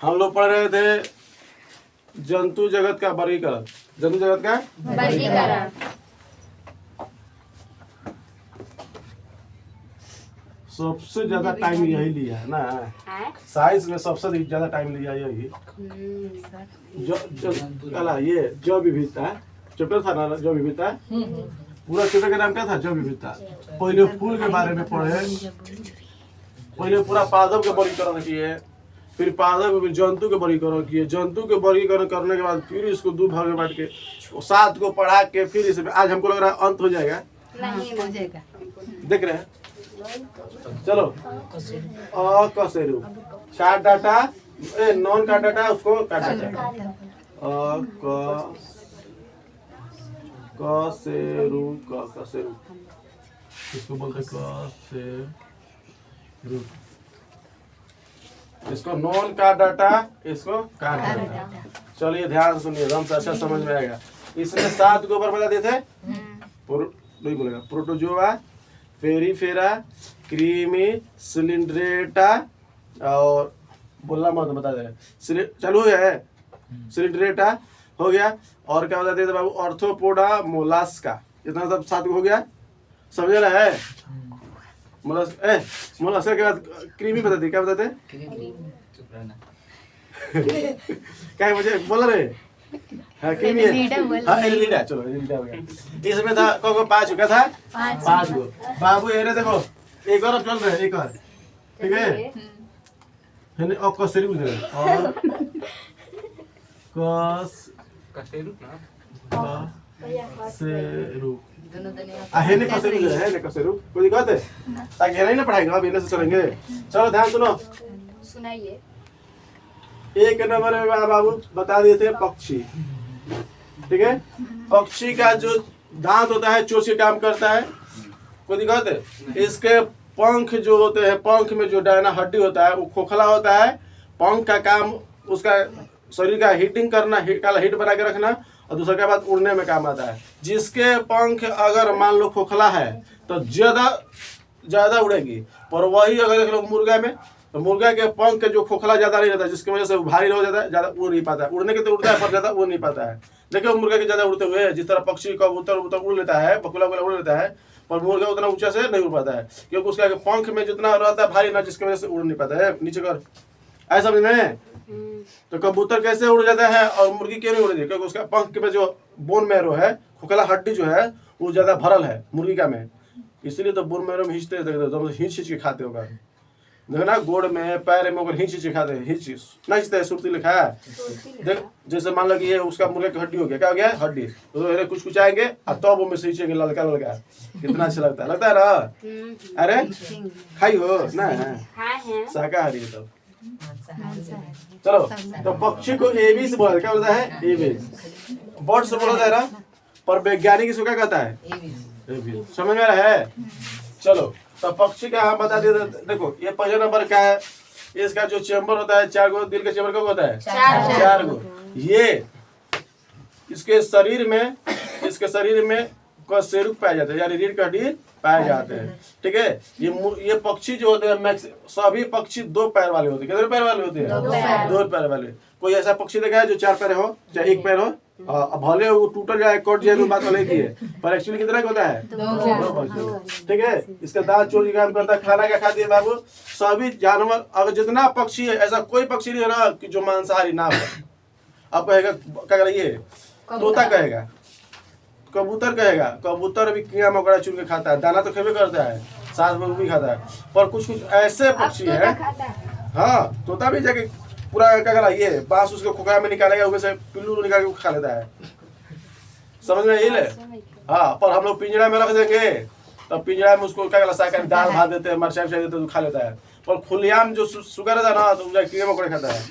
हम लोग पढ़ रहे थे जंतु जगत का वर्गीकरण। जंतु जगत का वर्गीकरण। सबसे ज्यादा टाइम यही लिया है ना, साइंस में सबसे ज्यादा टाइम लिया यही। जो ये जो विविधता है, चैप्टर था ना जो विविधता, पूरा चैप्टर का नाम क्या था? जो विविधता। पहले फूल के बारे में पढ़े, पहले पूरा पादप के वर्गीकरण किए, फिर पादप में जंतु के वर्गीकरण किए, जंतु के वर्गीकरण करने के बाद फिर इसको दो भाग में बांट के 7 को पढ़ा के फिर इसमें आज हमको लग रहा है अंत हो जाएगा। नहीं हो जाएगा। देख रहे हैं, चलो कसेरू चार डाटा, नॉन का डाटा उसको काटा जाए। कसेरू कसेरू इसको बोलते कसेरू। इसको नॉन का डाटा, इसको का डाटा। चलिए ध्यान सुनिए, हम से अच्छा समझ में आएगा। इसने 7 के ऊपर बता दिए थे, नहीं बोलेगा, प्रोटोजोआ, पेरीफेरा, क्रीमी, सिलिंड्रेटा और बोलना मत बता दे। चालू हो गया है, सिलिंड्रेटा हो गया। और क्या बता दिए थे बाबू? Arthropoda, Mollusca. इतना सब 7 हो गया, समझ रहा है? मोलास्का के बाद क्रीमी बता दी, क्या बताते? क्या मुझे बोल रहे? हाँ क्रीमी है, हाँ एलिडा। चलो एलिडा हो गया। इसमें था को 5 क्या था? 5 गो। बाबू ये देखो, एक और चल रहे हैं, एक और, ठीक है? यानी कसेरू दे और कसेरू है कसेरू कोई दिक्कत है? ताकि है ना पढ़ाएंगे, अब इन्हें से चलेंगे। चलो ध्यान सुनो, सुनाइए। एक नंबर में बाबू बता दिए थे पक्षी, ठीक है? पक्षी का जो दांत होता है चोंच के काम करता है, कोई दिक्कत है? इसके पंख जो होते हैं, पंख में जो डायना हड्डी होता है वो खोखला होता है। पंख का काम उसका शरीर का हीटिंग करना, हीट बना के रखना, और दूसरा के बाद उड़ने में काम आता है। जिसके पंख अगर मान लो खोखला है तो ज्यादा उड़ेगी, पर वही अगर देख लो मुर्गा में, तो मुर्गा के पंख के जो खोखला ज्यादा नहीं रहता, जिसकी वजह से भारी हो जाता है, ज्यादा उड़ नहीं पाता है। उड़ने के तो उड़ता है पर ज्यादा उड़ नहीं पाता है। देखिए मुर्गा के ज्यादा उड़ते हुए, जिस तरह पक्षी कबूतर उड़ लेता है, बकुला उड़ लेता है, पर मुर्गा उतना ऊंचा से नहीं उड़ पाता है, क्योंकि उसका पंख में जितना रहता है भारी ना, जिसकी वजह से उड़ नहीं पाता है। नीचे कर, ऐसा समझ में? तो कबूतर कैसे उड़ जाता है और मुर्गी क्यों नहीं उड़ती? क्योंकि उसका पंख में जो बोन मैरो है, खोखला हड्डी जो है, वो ज्यादा भरल है मुर्गी का में, इसलिए तो बोन मैरो में हिंचते हिंच के खाते होगा। देखो ना, गोड़ में पैर में अगर हिंच खाते हैं, हिंचते हैं, सुरती लिखा है। देख जैसे मान लो कि ये उसका मुर्गे की हड्डी हो गया, क्या हो गया? हड्डी। तो कुछ आएंगे और तब वो में से हिंचेंगे, ललका ललका, कितना अच्छा लगता है ना? अरे खाई हो ना, शाकाहारी है तब। चलो, तो पक्षी को एविस बोला, क्या बोलता है? एविस। बर्ड से बोला जाए, पर वैज्ञानिक इसको क्या कहता है? एविस। समझ में रहा है? चलो, तो पक्षी का हम बता देते। देखो ये पहले नंबर का है, इसका जो चैम्बर होता है 4 गो, दिल का चैम्बर कब होता है? 4 गो। ये इसके शरीर में कशेरुक पाए जाते हैं, यानी रीढ़ की हड्डी पाए जाते हैं, ठीक है? ये पक्षी जो होते हैं, सभी पक्षी 2 पैर वाले होते हैं। कितने पैर वाले होते हैं? 2 पैर वाले। कोई ऐसा पक्षी देखा है जो 4 पैर हो, चाहे 1 पैर हो? भले वो टूट जाए, कट जाए, तो बात अलग ही है, पर एक्चुअली कितना होता है? 2 पक्षी, ठीक है? इसका दांत चोरी काम करता है, खाना क्या खाती है बाबू? सभी जानवर, अगर जितना पक्षी है, ऐसा कोई पक्षी नहीं है ना कि जो मांसाहारी ना हो। अब कहेगा क्या करिए? तोता कहेगा, कबूतर कहेगा, कबूतर भी कीड़ा मकोड़ा चुन के खाता है, दाना तो खेबे करता है, साथ में वो भी खाता है। पर कुछ ऐसे पक्षी है, हाँ तोता भी जाके पूरा क्या करा, ये बांस उसके खोखला में निकालेगा, उसमें से पिल्लू निकाल के खा लेता है। समझ में? ये ले, हाँ। पर हम लोग पिंजरा में रख देंगे, तब पिंजरा में उसको क्या करा, दाल भात देते हैं, मरचाई देते हैं, तो खा लेता है। पर खुलेआम जो सुगर रहता है ना, तो कीड़े मकोड़े खाता है।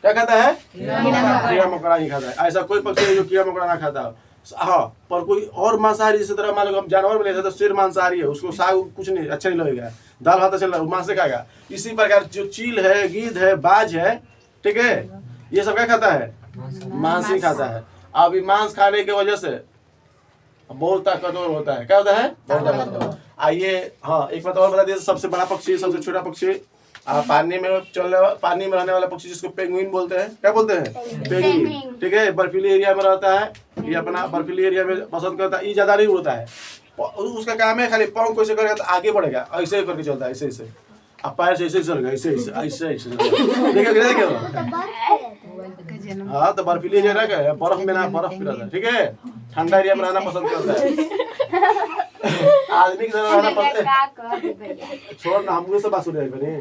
क्या खाता है? कीड़ा मकोड़ा नहीं खाता है। ऐसा कोई पक्षी है जो कीड़ा मकोड़ा ना खाता। हाँ, पर कोई और मांसाहारी, इसी तरह मान लो हम जानवर में लेते तो शेर मांसाहारी है, उसको साग कुछ नहीं अच्छा नहीं लगेगा, दाल भात अच्छा लगेगा, मांस से खाएगा। इसी प्रकार जो चील है, गीद है, बाज है, ठीक है, ये सब क्या खाता है? मांस ही खाता है। अब मांस खाने की वजह से बहुत ताकतवर होता है। क्या होता है? बहुत ताकतवर। आइए, हाँ एक बात और बता दिए, सबसे बड़ा पक्षी, सबसे छोटा पक्षी, पानी में पानी में रहने वाला पक्षी जिसको पेंगुइन बोलते हैं, क्या बोलते हैं? पेंगुइन। ठीक है, बर्फीली एरिया में रहता है, ये अपना बर्फीली एरिया में पसंद करता है, ये ज्यादा नहीं उड़ता है। उसका काम है खाली पंख ऐसे करेगा तो आगे बढ़ेगा, ऐसे ही करके चलता है, ऐसे ऐसे अब पैर से ऐसे चलेगा, ऐसे ऐसे ऐसे ऐसे देखा क्या? हाँ, तो बर्फीली एरिया रहेगा, बर्फ में ना, बर्फ में रहता है। ठीक है, ठंडा एरिया में रहना पसंद करता है। आदमी की तरह रहना पसंद है। छोड़ ना, हमको सब बात सुन रहे हैं।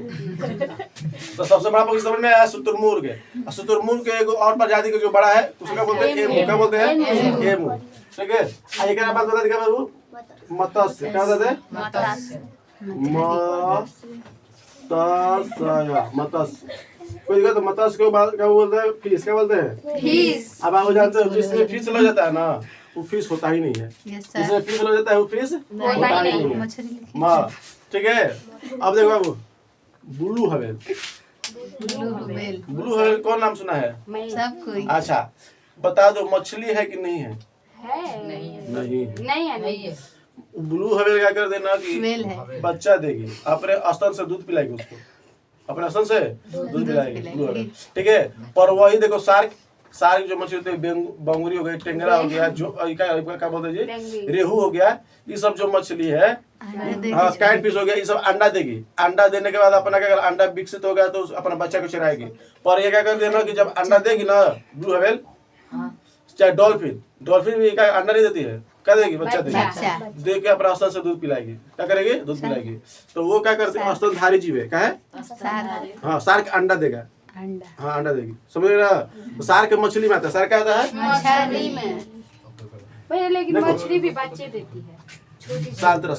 तो सबसे बड़ा पक्षी समझ में आया शुतुरमुर्ग है। शुतुरमुर्ग के एक और प्रजाति का जो बड़ा है उसको क्या बोलते हैं? एमू। क्या बोलते हैं? एमू। ठीक है, आइए क्या बात बता दी क्या बाबू? मत्स्य। क्या बताते हैं? मत्स्य। कोई दिक्कत? मत्स्य को क्या बोलते हैं? फिश। क्या बोलते हैं? फिश। अब आप जानते हो जिसमें फिश लग जाता है ना, वो फिश होता ही नहीं है। जिसमें फिश लग जाता है वो फिश होता ही नहीं है। ठीक है, अब देखो बाबू, ब्लू व्हेल। ब्लू व्हेल कौन नाम सुना है? सब कोई। अच्छा, बता दो मछली है कि नहीं है? नहीं है। ब्लू व्हेल क्या कर देना कि बच्चा देगी, अपने स्तन से दूध पिलाएगी उसको, अपने स्तन से दूध पिलाएगी ब्लू व्हेल। ठीक है, पर वही देखो शार्क जो मछली होती है, बंगुरी हो गई, टेंगरा हो गया, जो क्या बोलते हैं जी, रेहू हो गया, ये सब जो मछली है, हाँ, कैट फिश हो गया, ये सब अंडा देगी। अंडा देने के बाद अपना क्या, अंडा विकसित हो गया तो अपना बच्चा को चराएगी। पर ये क्या कर देना कि जब अंडा देगी ना ब्लू व्हेल, चाहे डॉल्फिन भी क्या अंडा नहीं देती है, क्या देगी? बच्चा देगी। दे के अपना स्तन से दूध पिलाएगी। क्या करेगी? दूध पिलाएगी। तो वो क्या करती है? स्तनधारी जीव है। क्या है? हाँ, शार्क अंडा देगा। हाँ, अंडा देगी, समझ रहे ना? तो शार्क मछली में आता है। शार्क क्या आता है? मछली में। लेकिन मछली भी बच्चे देती है। शांत रह,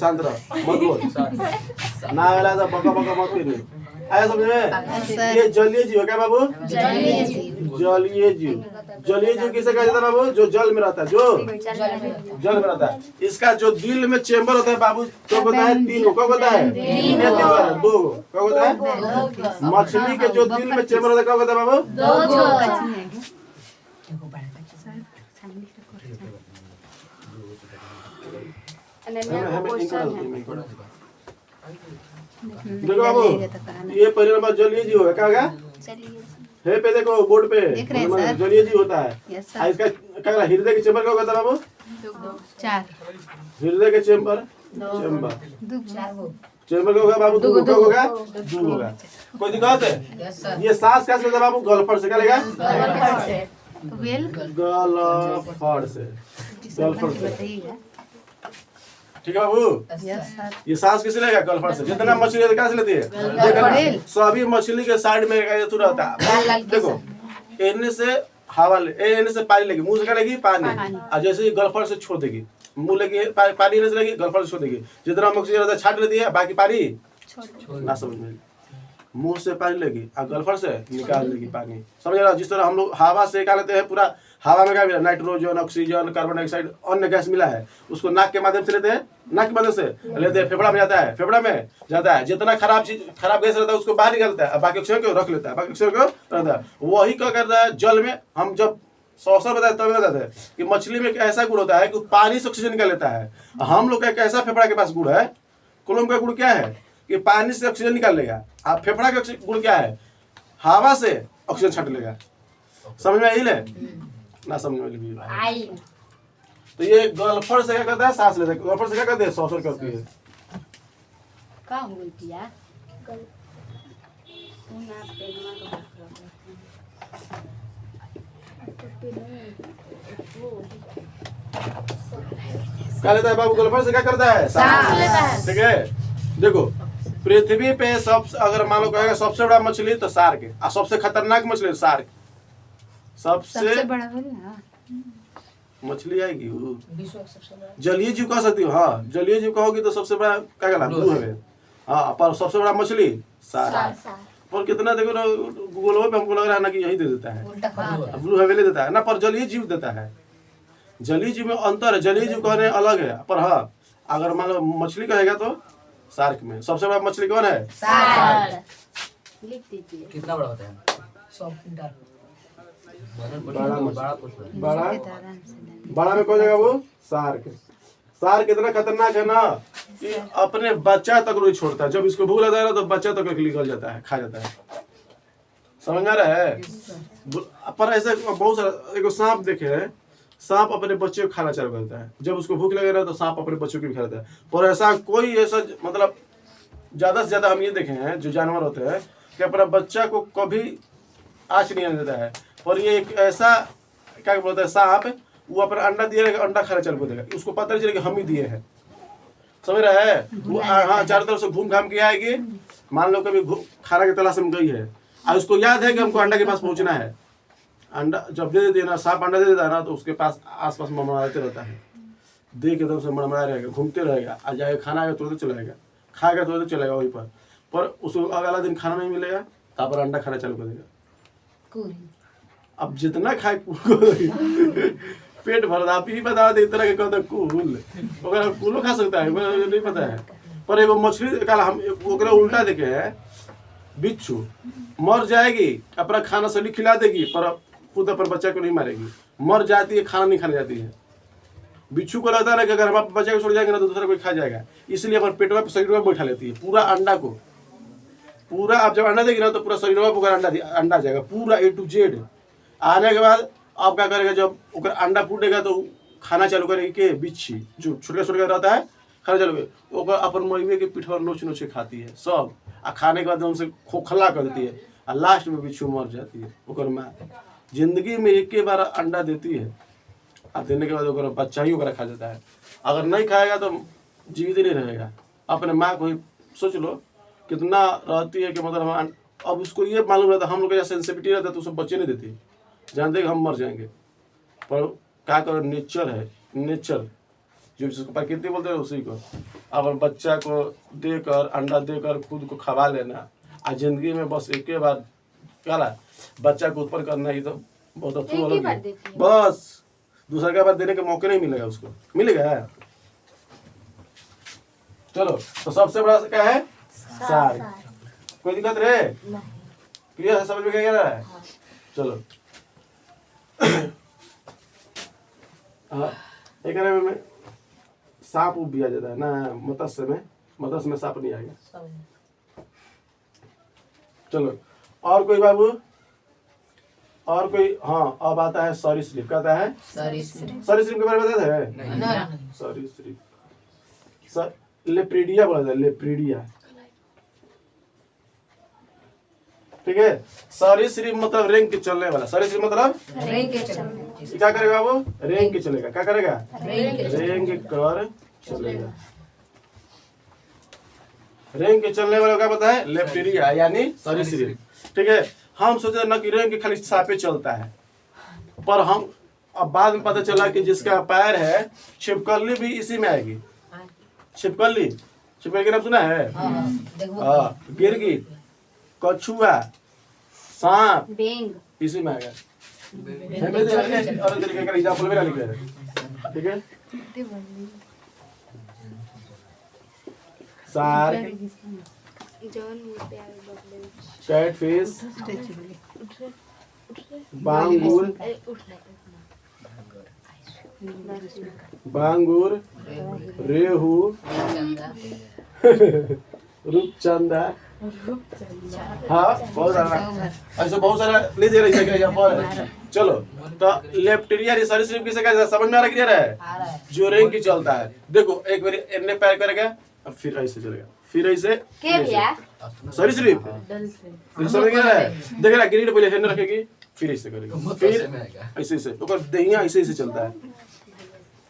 मत बोल ना, वाला तो बका मत पीने। आया समझ में? ये जलीय जीव है। क्या बाबू? जलीय जीव किसे कहा जाता है बाबू? जो जल में रहता है, जो जल में रहता है। इसका जो दिल में चेम्बर होता है बाबू, तो होता है 3 क्या होता है? 2 क्या होता है? मछली के जो दिल में चेम्बर होता है क्या होता है बाबू? 2। देखो बाबू, ये पहले नंबर जलीय जीव है। क्या होगा? है पे देखो बोर्ड पे जलीय जीव होता है। इसका क्या हृदय के चेम्बर क्या होता है बाबू? 4। हृदय के चेम्बर क्या होगा बाबू? 2 होगा। कोई दिक्कत है? ये सांस कैसे लेता है बाबू? गलफड़ से। क्या लेगा? गलफड़ से। ठीक है बाबू, ये सांस किसे लेगा? गलफड़ से। जितना मछली है कैसे लेती है? सभी मछली के साइड में रहता है। देखो, एने से हवा एने से पानी लेगी, मुंह से क्या लेगी? पानी। और जैसे ही गलफड़ से छोड़ देगी, मुंह लेगी पानी एने से लेगी, गलफड़ से छोड़ देगी। जितना मछली रहता है छाट लेती है, बाकी पानी ना समझ में। मुंह से पानी लेगी और गलफड़ से निकाल लेगी पानी। समझ रहा? जिस तरह हम लोग हवा से क्या लेते हैं, पूरा हवा में क्या मिला? नाइट्रोजन, ऑक्सीजन, कार्बन डाइऑक्साइड, अन्य गैस मिला है, उसको नाक के माध्यम से लेते हैं। नाक के माध्यम से लेते हैं, फेफड़ा में जाता है, जितना खराब गैस रहता है उसको बाहर निकालता है, बाकी ऑक्सीजन को रख लेता है, रहता है। वही क्या करता है जल में? हम जब सौसर बताते तब बताते हैं कि मछली में एक ऐसा गुण होता है कि पानी से ऑक्सीजन निकाल लेता है। हम लोग का एक ऐसा फेफड़ा के पास गुण है, कोलम का गुण क्या है कि पानी से ऑक्सीजन निकाल लेगा। आप फेफड़ा का गुण क्या है? हवा से ऑक्सीजन छाट लेगा। समझ में आई ना? समझ में आई। तो ये गलफड़ से क्या करता है? सांस लेता है। गलफड़ से क्या करते हैं? सौसर करती है। का बोलती है? क्या लेता है बाबू? गलफड़ से क्या करता है? सांस लेता है। ठीक है, देखो पृथ्वी पे अगर मान लो कहेगा सबसे बड़ा मछली तो शार्क है, और सबसे खतरनाक मछली शार्क। सबसे बड़ा मछली आएगी जलीय जीव कह सकती हो। हाँ, जलीय जीव कहोगी तो सबसे बड़ा क्या कहला? Blue whale. हाँ, पर सबसे बड़ा मछली शार्क। पर कितना देखो ना, गूगल पे हमको लग रहा है ना कि यही दे देता है, ब्लू व्हेल देता है ना, पर जलीय जीव देता है। जलीय जीव में अंतर है, जलीय जीव कहने अलग है। पर हाँ, अगर मान लो मछली कहेगा तो शार्क में सबसे बड़ा मछली कौन है? शार्क। लिख दीजिए। कितना बड़ा होता है? 100 क्विंटल। बड़ा में कौन जाएगा वो? शार्क। सार कितना खतरनाक है ना कि अपने बच्चा तक नहीं छोड़ता है। जब इसको भूख लगता है ना तो बच्चा तक निकल जाता है, खा जाता है। समझ में आ रहा है? पर ऐसे बहुत सारा, एक सांप देखे है, सांप अपने बच्चे को खाना चालू करता है। जब उसको भूख लगे ना तो सांप अपने बच्चों को भी खाता है। पर ऐसा कोई ऐसा मतलब ज्यादा से ज्यादा हम ये देखे हैं जो जानवर होते हैं कि अपना बच्चा को कभी आँच नहीं आने देता है। पर ये एक ऐसा क्या बोलता है सांप, वो अपना अंडा दिए रहेगा, अंडा खाना चालू कर देगा। उसको पता नहीं चलेगा हम ही दिए हैं। समझ रहा है? वो हाँ चारों तरफ से घूम घाम के आएगी। मान लो कभी खाना की तलाश में गई है और उसको याद है कि हमको अंडा के पास पहुंचना है। अंडा जब दे देते ना, सांप अंडा दे देता है ना, तो उसके पास आसपास मड़मड़ाते रहता है। देख एकदम से मड़मड़ा रहेगा, घूमते रहेगा, आ जाएगा, खाना आएगा तुरंत चला जाएगा, खाएगा तुरंत चलेगा वहीं पर उसको अगला दिन खाना नहीं मिलेगा, तब पर अंडा खाना चालू कर देगा। अब जितना खाए पेट भर, आप ही बता दे तरह के कहते कूल, अगर कूलो खा सकता है नहीं पता है। पर एगो मछली कल हम ओकरे उल्टा देखे है, बिच्छू मर जाएगी, अपना खाना सभी खिला देगी पर खुद अपन बच्चा को नहीं मारेगी। मर जाती है, खाना नहीं खाने जाती है। बिच्छू को लगता है ना कि अगर हम अपने बच्चे को छोड़ जाएंगे ना तो दूसरा कोई खा जाएगा, इसलिए अपन पेट में शरीर में बैठा लेती है पूरा अंडा को। पूरा आप जब अंडा देगी ना तो पूरा शरीर में अंडा जाएगा पूरा A to Z। आने के बाद आप क्या करेगा, जब ओकर अंडा फूटेगा तो खाना चालू करेगी के बिच्छी जो छोटा छोटा रहता है, खाना चालू करे ओकर अपन मईवे के पीठ पर नोच नोच के खाती है सब। आ खाने के बाद उनसे खोखला कर देती है और लास्ट में बिच्छू मर जाती है। ओकर माँ जिंदगी में एक बार अंडा देती है और देने के बाद ओकर बच्चा ही ओकरा खा जाता है। अगर नहीं खाएगा तो जीवित नहीं रहेगा। अपने माँ को ही सोच लो कितना रहती है कि मतलब अब उसको ये मालूम रहता है हम लोग का सेंसिटिविटी रहता है तो उसको बच्चे नहीं देती, जानते कि हम मर जाएंगे। पर क्या करो, नेचर है, नेचर जो जिसको प्रकृति बोलते हैं उसी को। अब बच्चा को देकर अंडा देकर खुद को खवा लेना और जिंदगी में बस एक ही बार क्या बच्चा को उत्पन्न करना ही तो बहुत अफसोस वाला है। बस दूसरा के बाद देने के मौके नहीं मिलेगा, उसको मिलेगा। चलो तो सबसे बड़ा क्या है, सार। कोई दिक्कत रहे? क्लियर है? समझ में क्या रहा है? चलो एक में सांप उब भी आ जाता है ना, मत्स्य में सांप नहीं आएगा। चलो और कोई बाबू, और कोई? हाँ अब आता है सरीसृप। कहता है सरीसृप के बारे में बताते हैं। सरीसृप लेप्रिडिया बोला जाता है, लेप्रिडिया। ठीक है, सरीसृप मतलब रेंग के चलने वाला। सरीसृप मतलब रेंग के चलने। क्या करेगा वो? रेंग के चलेगा। क्या करेगा? रेंग कर चलेगा। रेंग के चलने वाला क्या पता है? लेप्टिरिया यानी सरीसृप। ठीक है, हम सोचे न कि रेंग के खाली सांपे चलता है, पर हम अब बाद में पता चला कि जिसका पैर है छिपकली भी इसी में आएगी। छिपकली के नाम सुना है? हाँ, गिरगिट, कछुआ, सांप, बेंग इसी में आएगा। और तरीके का एग्जांपल मेरा लिखा है। ठीक है, सार्क, कैटफिश, बांगुर, रेहू, रूपचंदा। हाँ बहुत सारा ऐसे बहुत सारा ले दे रही है। चलो तो लेप्टिरिया सरीसृप किसे कहते हैं? समझ में आ रहा क्लियर है? जो रेंग की चलता है। देखो एक बार इन्ने पैर करेगा, अब फिर ऐसे चलेगा, फिर ऐसे सरीसृप। समझ में आ रहा है? देख रहा गिरिट पहले हेंड रखेगी, फिर ऐसे करेगी, फिर ऐसे ऐसे ओकर दहिया ऐसे ऐसे चलता है।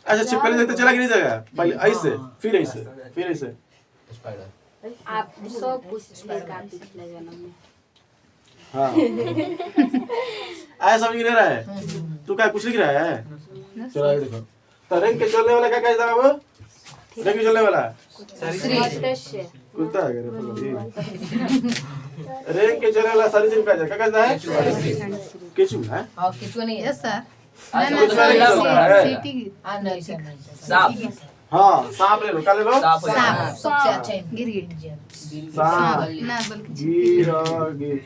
अच्छा छिपकली देखते चला गिरी जाएगा, पहले ऐसे फिर ऐसे फिर ऐसे। आप सब कुछ लेगा पिछले जन्म में। हाँ ऐसा समझ नहीं रहा है? तू क्या कुछ लिख रहा है? चलो ये देखो तो रेंग के चलने वाला क्या कहता है वो? रेंग के चलने वाला कुत्ता है। रेंग के चलने वाला सरीसृप क्या कहता है? केचू है? हां केचू नहीं है सर। हाँ सांप ले लो, क्या ले लो? सांप सबसे अच्छा है गिरगिट सांप ना बल्कि गिरगिट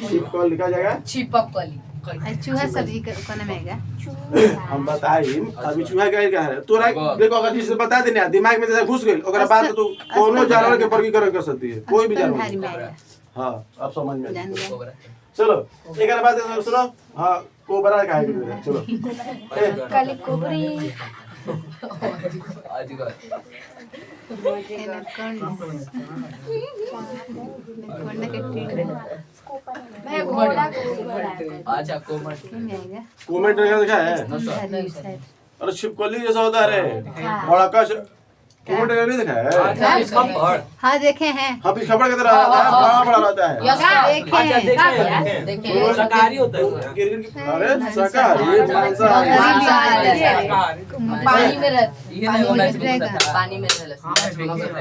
छिपकली लिखा जाएगा। छिपकली चूहा सब्जी का कोने में है हम बताई अभी चूहा क्या है तोरा देखो, अगर जिसे बता देना दिमाग में जैसे घुस गई ओकरा बाद तो तू कोनो जानवर के वर्गीकरण कर सकती है, कोई भी भारी जानवर। में आएगा हाँ अब समझ में जान आया। गया चलो एक बात सुनो। हाँ कोबरा का है चलो काली कोबरी कोने के कीड़े मैं घोड़ा अच्छा कोमट में आएगा कमेंट देखा है। भारी साइड अरे छिपकली जैसा होता है रे बड़ा का कमेंट नहीं देखा है। हाँ देखे हैं हाँ फिर खबर की तरह रहता है, बड़ा बड़ा रहता है। देखे हैं देखिए शाकाहारी होता है अरे शाकाहारी मांसाहारी पानी में रह ये नहीं होना चाहिए पानी में रह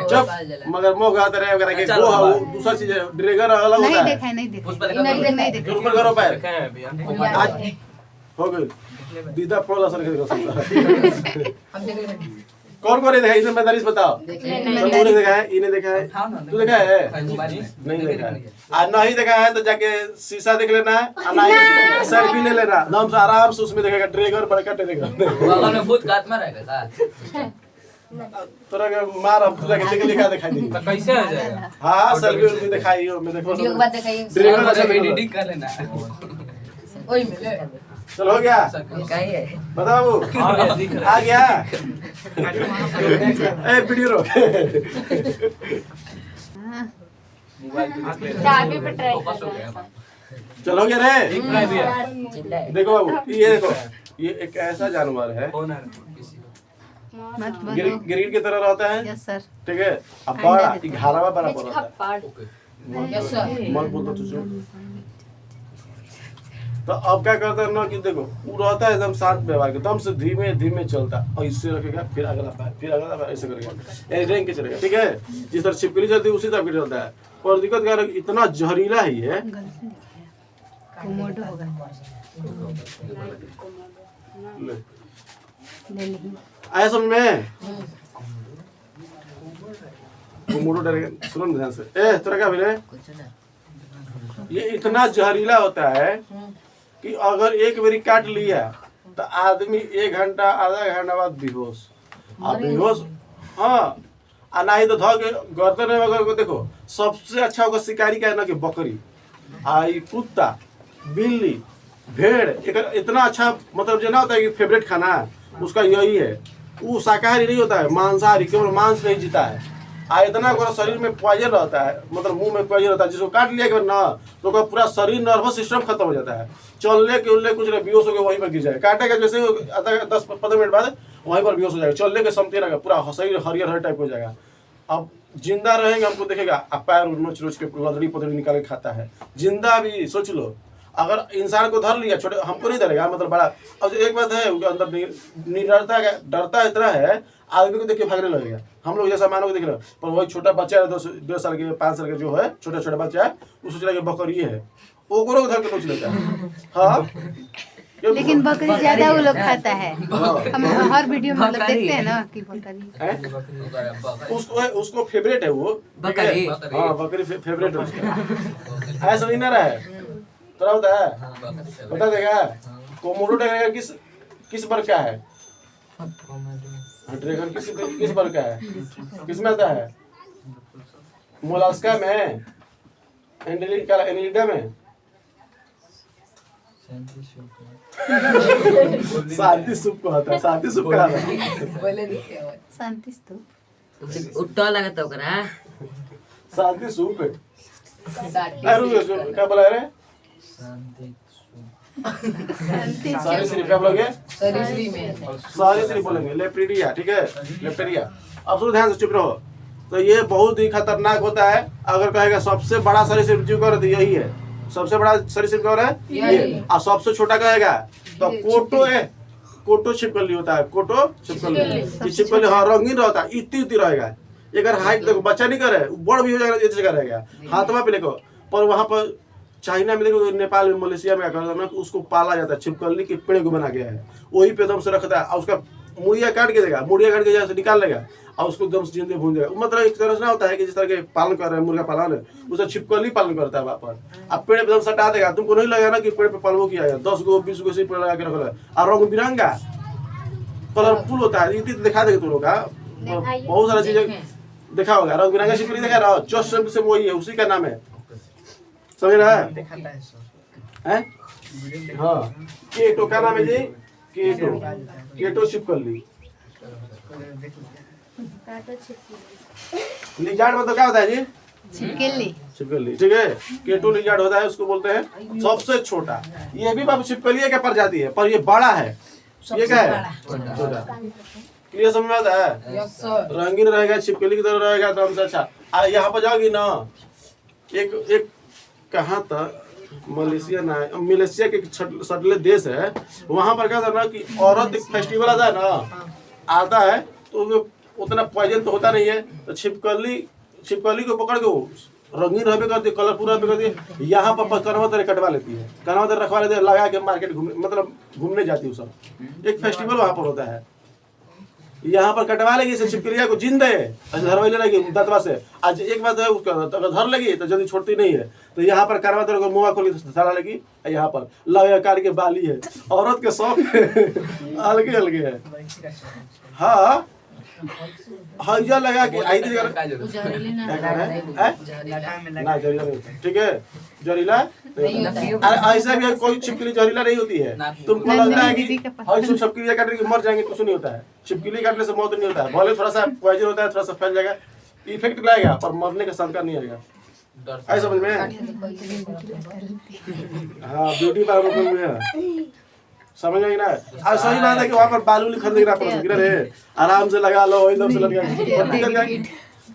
जब मगर मोह आता रहे वगैरह के वो है, दूसरा चीज है ड्रैगन अलग नहीं होता है। देखा है नहीं देखा उस पर नहीं नहीं देखा जो ऊपर करो पैर है भैया आज हो गई दीदा प्रोल असर कर सकता है। हम देख रहे हैं कौन कौन देखा है इसमें 45 बताओ। सबूत ने देखा है, इन्हें देखा है, तू देखा है? नहीं देखा है। आज नहीं देखा है तो जाके शीशा देख लेना है, और नहीं सेल्फी ले लेना, नाम से आराम से उसमें देखेगा ड्रैगन बड़का ड्रैगन। बगल में भूत काट में रहेगा का तोरा के मार अब तुझे देख लिखा दिखाई दे। तो कैसे हो जाएगा हाँ सेल्फी में दिखाई हो, मैं देखो वीडियो के बाद दिखाइए ड्रैगन अच्छा अच्छा दिखा। एडिटिंग कर लेना ओए मिले चलो हो गया कहीं है बता बाबू हां भैया दिख रहा आ गया। ए वीडियो रोक। चाबी पे ट्राई फोकस हो कर गया चलो हो गया रे। दिख रहा है भैया चिल्लाए देखो बाबू ये देखो, ये एक ऐसा जानवर है कौन है किसी मत बोलो गिरगिट की तरह रहता है, यस सर ठीक है। अब बड़ा घारावा बराबर रहता है। यस सर मत बोल तो तुझे। तो अब क्या करता है ना कि देखो वो रहता है एकदम शांत व्यवहार के, एकदम से धीमे धीमे चलता और इससे रखेगा फिर अगला पैर ऐसे करेगा, यानी रेंग के चलेगा, ठीक है। जिस तरह छिपकली चलती है उसी तरह के चलता है। और दिक्कत क्या है कि इतना जहरीला ही है। कोमोडो होगा ले ले ली आया समझ में? वो मोटो डरेगा, सुनो ना ध्यान से। ए तेरा क्या फिर कुछ ना ये इतना जहरीला होता है कि अगर एक बारी काट लिया तो आदमी 1 घंटा आधा घंटा बाद बेहोश। अब बेहोश हाँ आ नहीं तो धो के गर्दन में अगर को देखो सबसे अच्छा होगा शिकारी का है ना कि बकरी आई कुत्ता बिल्ली भेड़ एक इतना अच्छा मतलब जो ना होता है कि फेवरेट खाना उसका यही है। वो शाकाहारी नहीं होता है, मांसाहारी, केवल मांस नहीं जीता है। इतना अगर शरीर में पॉइजन रहता है, मतलब मुंह में पॉइजन रहता है, जिसको काट लिया अगर ना तो उसका पूरा शरीर नर्वस सिस्टम खत्म हो जाता है। चलने के उलने कुछ नहीं, बेहोश होकर वहीं पर गिर जाए। काटेगा जैसे 10-15 मिनट बाद वहीं पर बेहोश हो जाएगा। चलने के क्षमता ना पूरा शरीर हरियर हर टाइप हो जाएगा। अब जिंदा रहेंगे हमको देखेगा, अब पैर नोच नोच के लदड़ी पदड़ी निकाल के खाता है। जिंदा भी सोच लो, अगर इंसान को धर लिया छोटे हमको नहीं धरेगा, मतलब बड़ा। अब एक बात है उनके अंदर डरता इतना है, आदमी को देख के भागने लगेगा। हम लोग जैसा मानो देख रहे हैं, पर वही छोटा बच्चा है 2 साल के 5 साल के जो है छोटा छोटा बच्चा है, वो सोच रहा है बकरी है, ओकरो को धर के नोच लेता है। हाँ लेकिन बकरी ज्यादा वो लोग खाता है। हम हर वीडियो में मतलब देखते हैं ना कि बकरी है? उसको फेवरेट है वो बकरी। हाँ बकरी फेवरेट है उसका। ऐसा नहीं ना रहा है थोड़ा होता है, बता देगा। कोमोडो ड्रैगन किस वर्ग का है? ड्रैगन किस वर्ग का है? किस में आता है? मोलास्का में, एनिलिडा में, शांति सूप को आता है। शांति सूप का आता है। बोले नहीं क्या हुआ शांति स्तूप उट्टा लगा तो ओकरा शांति सूप है। शांति क्या बोला रे? शांति सारे सिर्फ क्या बोलोगे? सरीसरी में सारे सिर्फ बोलेंगे लेप्टिडिया, ठीक है लेप्टेरिया। अब सुनो ध्यान से, चुप रहो। तो ये बहुत ही खतरनाक होता है। अगर कहेगा सबसे बड़ा सरीसृप जीव कौन है तो यही है। सबसे बड़ा सरीसृप कौन है? ये। और सबसे छोटा कहेगा तो कोटो छिपकली होता है। कोटो छिपकली छिपकली हाँ रंगीन रहता है, इतनी रहेगा। अगर हाइट देखो बच्चा नहीं करे बड़ भी हो जाएगा, इस जगह रहेगा हाथवा पे देखो। पर वहाँ पर चाइना में देखो, नेपाल में, मलेशिया में क्या करता है ना, उसको पाला जाता है। छिपकली के पेड़ को बना गया है, वही पे एकदम से रखता है। और उसका मुड़िया काट के देगा, मुड़िया काट के जैसे निकाल लेगा और उसको एकदम से जिंदे भून देगा। मतलब एक तरह से ना होता है कि जिस तरह के पालन कर रहे हैं मुर्गा पालन, उसे छिपकली पालन करता है वहाँ पर। अब पेड़ पे एकदम सटा देगा, तुमको नहीं लगेगा ना कि पेड़ पे पलवो किया है, 10 गो 20 गो से पेड़ लगा के रखा है और रंग बिरंगा कलरफुल होता है। ये दिखा देगा तुम लोग का बहुत सारा चीजें देखा होगा, रंग बिरंगा छिपकली देखा रहा, चोस से वही है, उसी का नाम है, समझ रहा है? हाँ, केटो का नाम है जी, केटो, केटो छिपकली। लिजार्ड मतलब क्या होता है जी? छिपकली। छिपकली, ठीक है। केटो लिजार्ड होता है, उसको बोलते हैं सबसे छोटा। ये भी बाबू छिपकली क्या प्रजाति है, पर ये बड़ा है। ये क्या है? छोटा। क्लियर समझ में आता है? Yes sir. रंगीन रहेगा, छिपकली की तरह रहेगा तो हमसे अच्छा। यहाँ पर जाओगी ना, एक कहाँ तक मलेशिया ना, मलेशिया के सटले देश है, वहाँ पर क्या था ना कि औरत एक फेस्टिवल आता है ना, आता है तो उतना पॉइजन तो होता नहीं है, तो छिपकली को पकड़ के रंगीन रहबे कर दिए, कलरफुल रहबे कर दिए, यहाँ पर कनवा तरह कटवा लेती है, कनवा तरह रखवा लेती है, लगा के मार्केट मतलब घूमने जाती है। सब एक फेस्टिवल वहाँ पर होता है, यहाँ पर कटवा लेगी इसे, छिपकलिया को जिंदे धरवाई लेगी दतवा से। आज एक बात है, उसका अगर धर लेगी तो जल्दी छोड़ती नहीं है, तो यहाँ पर करवा तरह को मुँह खोल के धरा लेगी, यहाँ पर लगा कार के बाली है, औरत के शौक अलगे अलगे है। हाँ हइजा लगा के आई थी जहरीला क्या ना कह रहा है? ना जहरीला नहीं, ठीक है, जहरीला नहीं होता है। अरे ऐसा भी कोई छिपकली जहरीला नहीं होती है। तुमको लगता है कि हर छिपकली काटने की मर जाएंगे, कुछ नहीं होता है। छिपकली काटने से मौत नहीं होता है, भले थोड़ा सा पॉइजन होता है, थोड़ा सा फैल जाएगा, इफेक्ट लाएगा, पर मरने का संका नहीं आएगा। ऐसा समझ में? हाँ, ब्यूटी पार्लर में समझ आई ना। और सही बात है कि वहाँ पर बालू खरीदना पड़ेगा रे, आराम से लगा लो, एकदम से लग गया।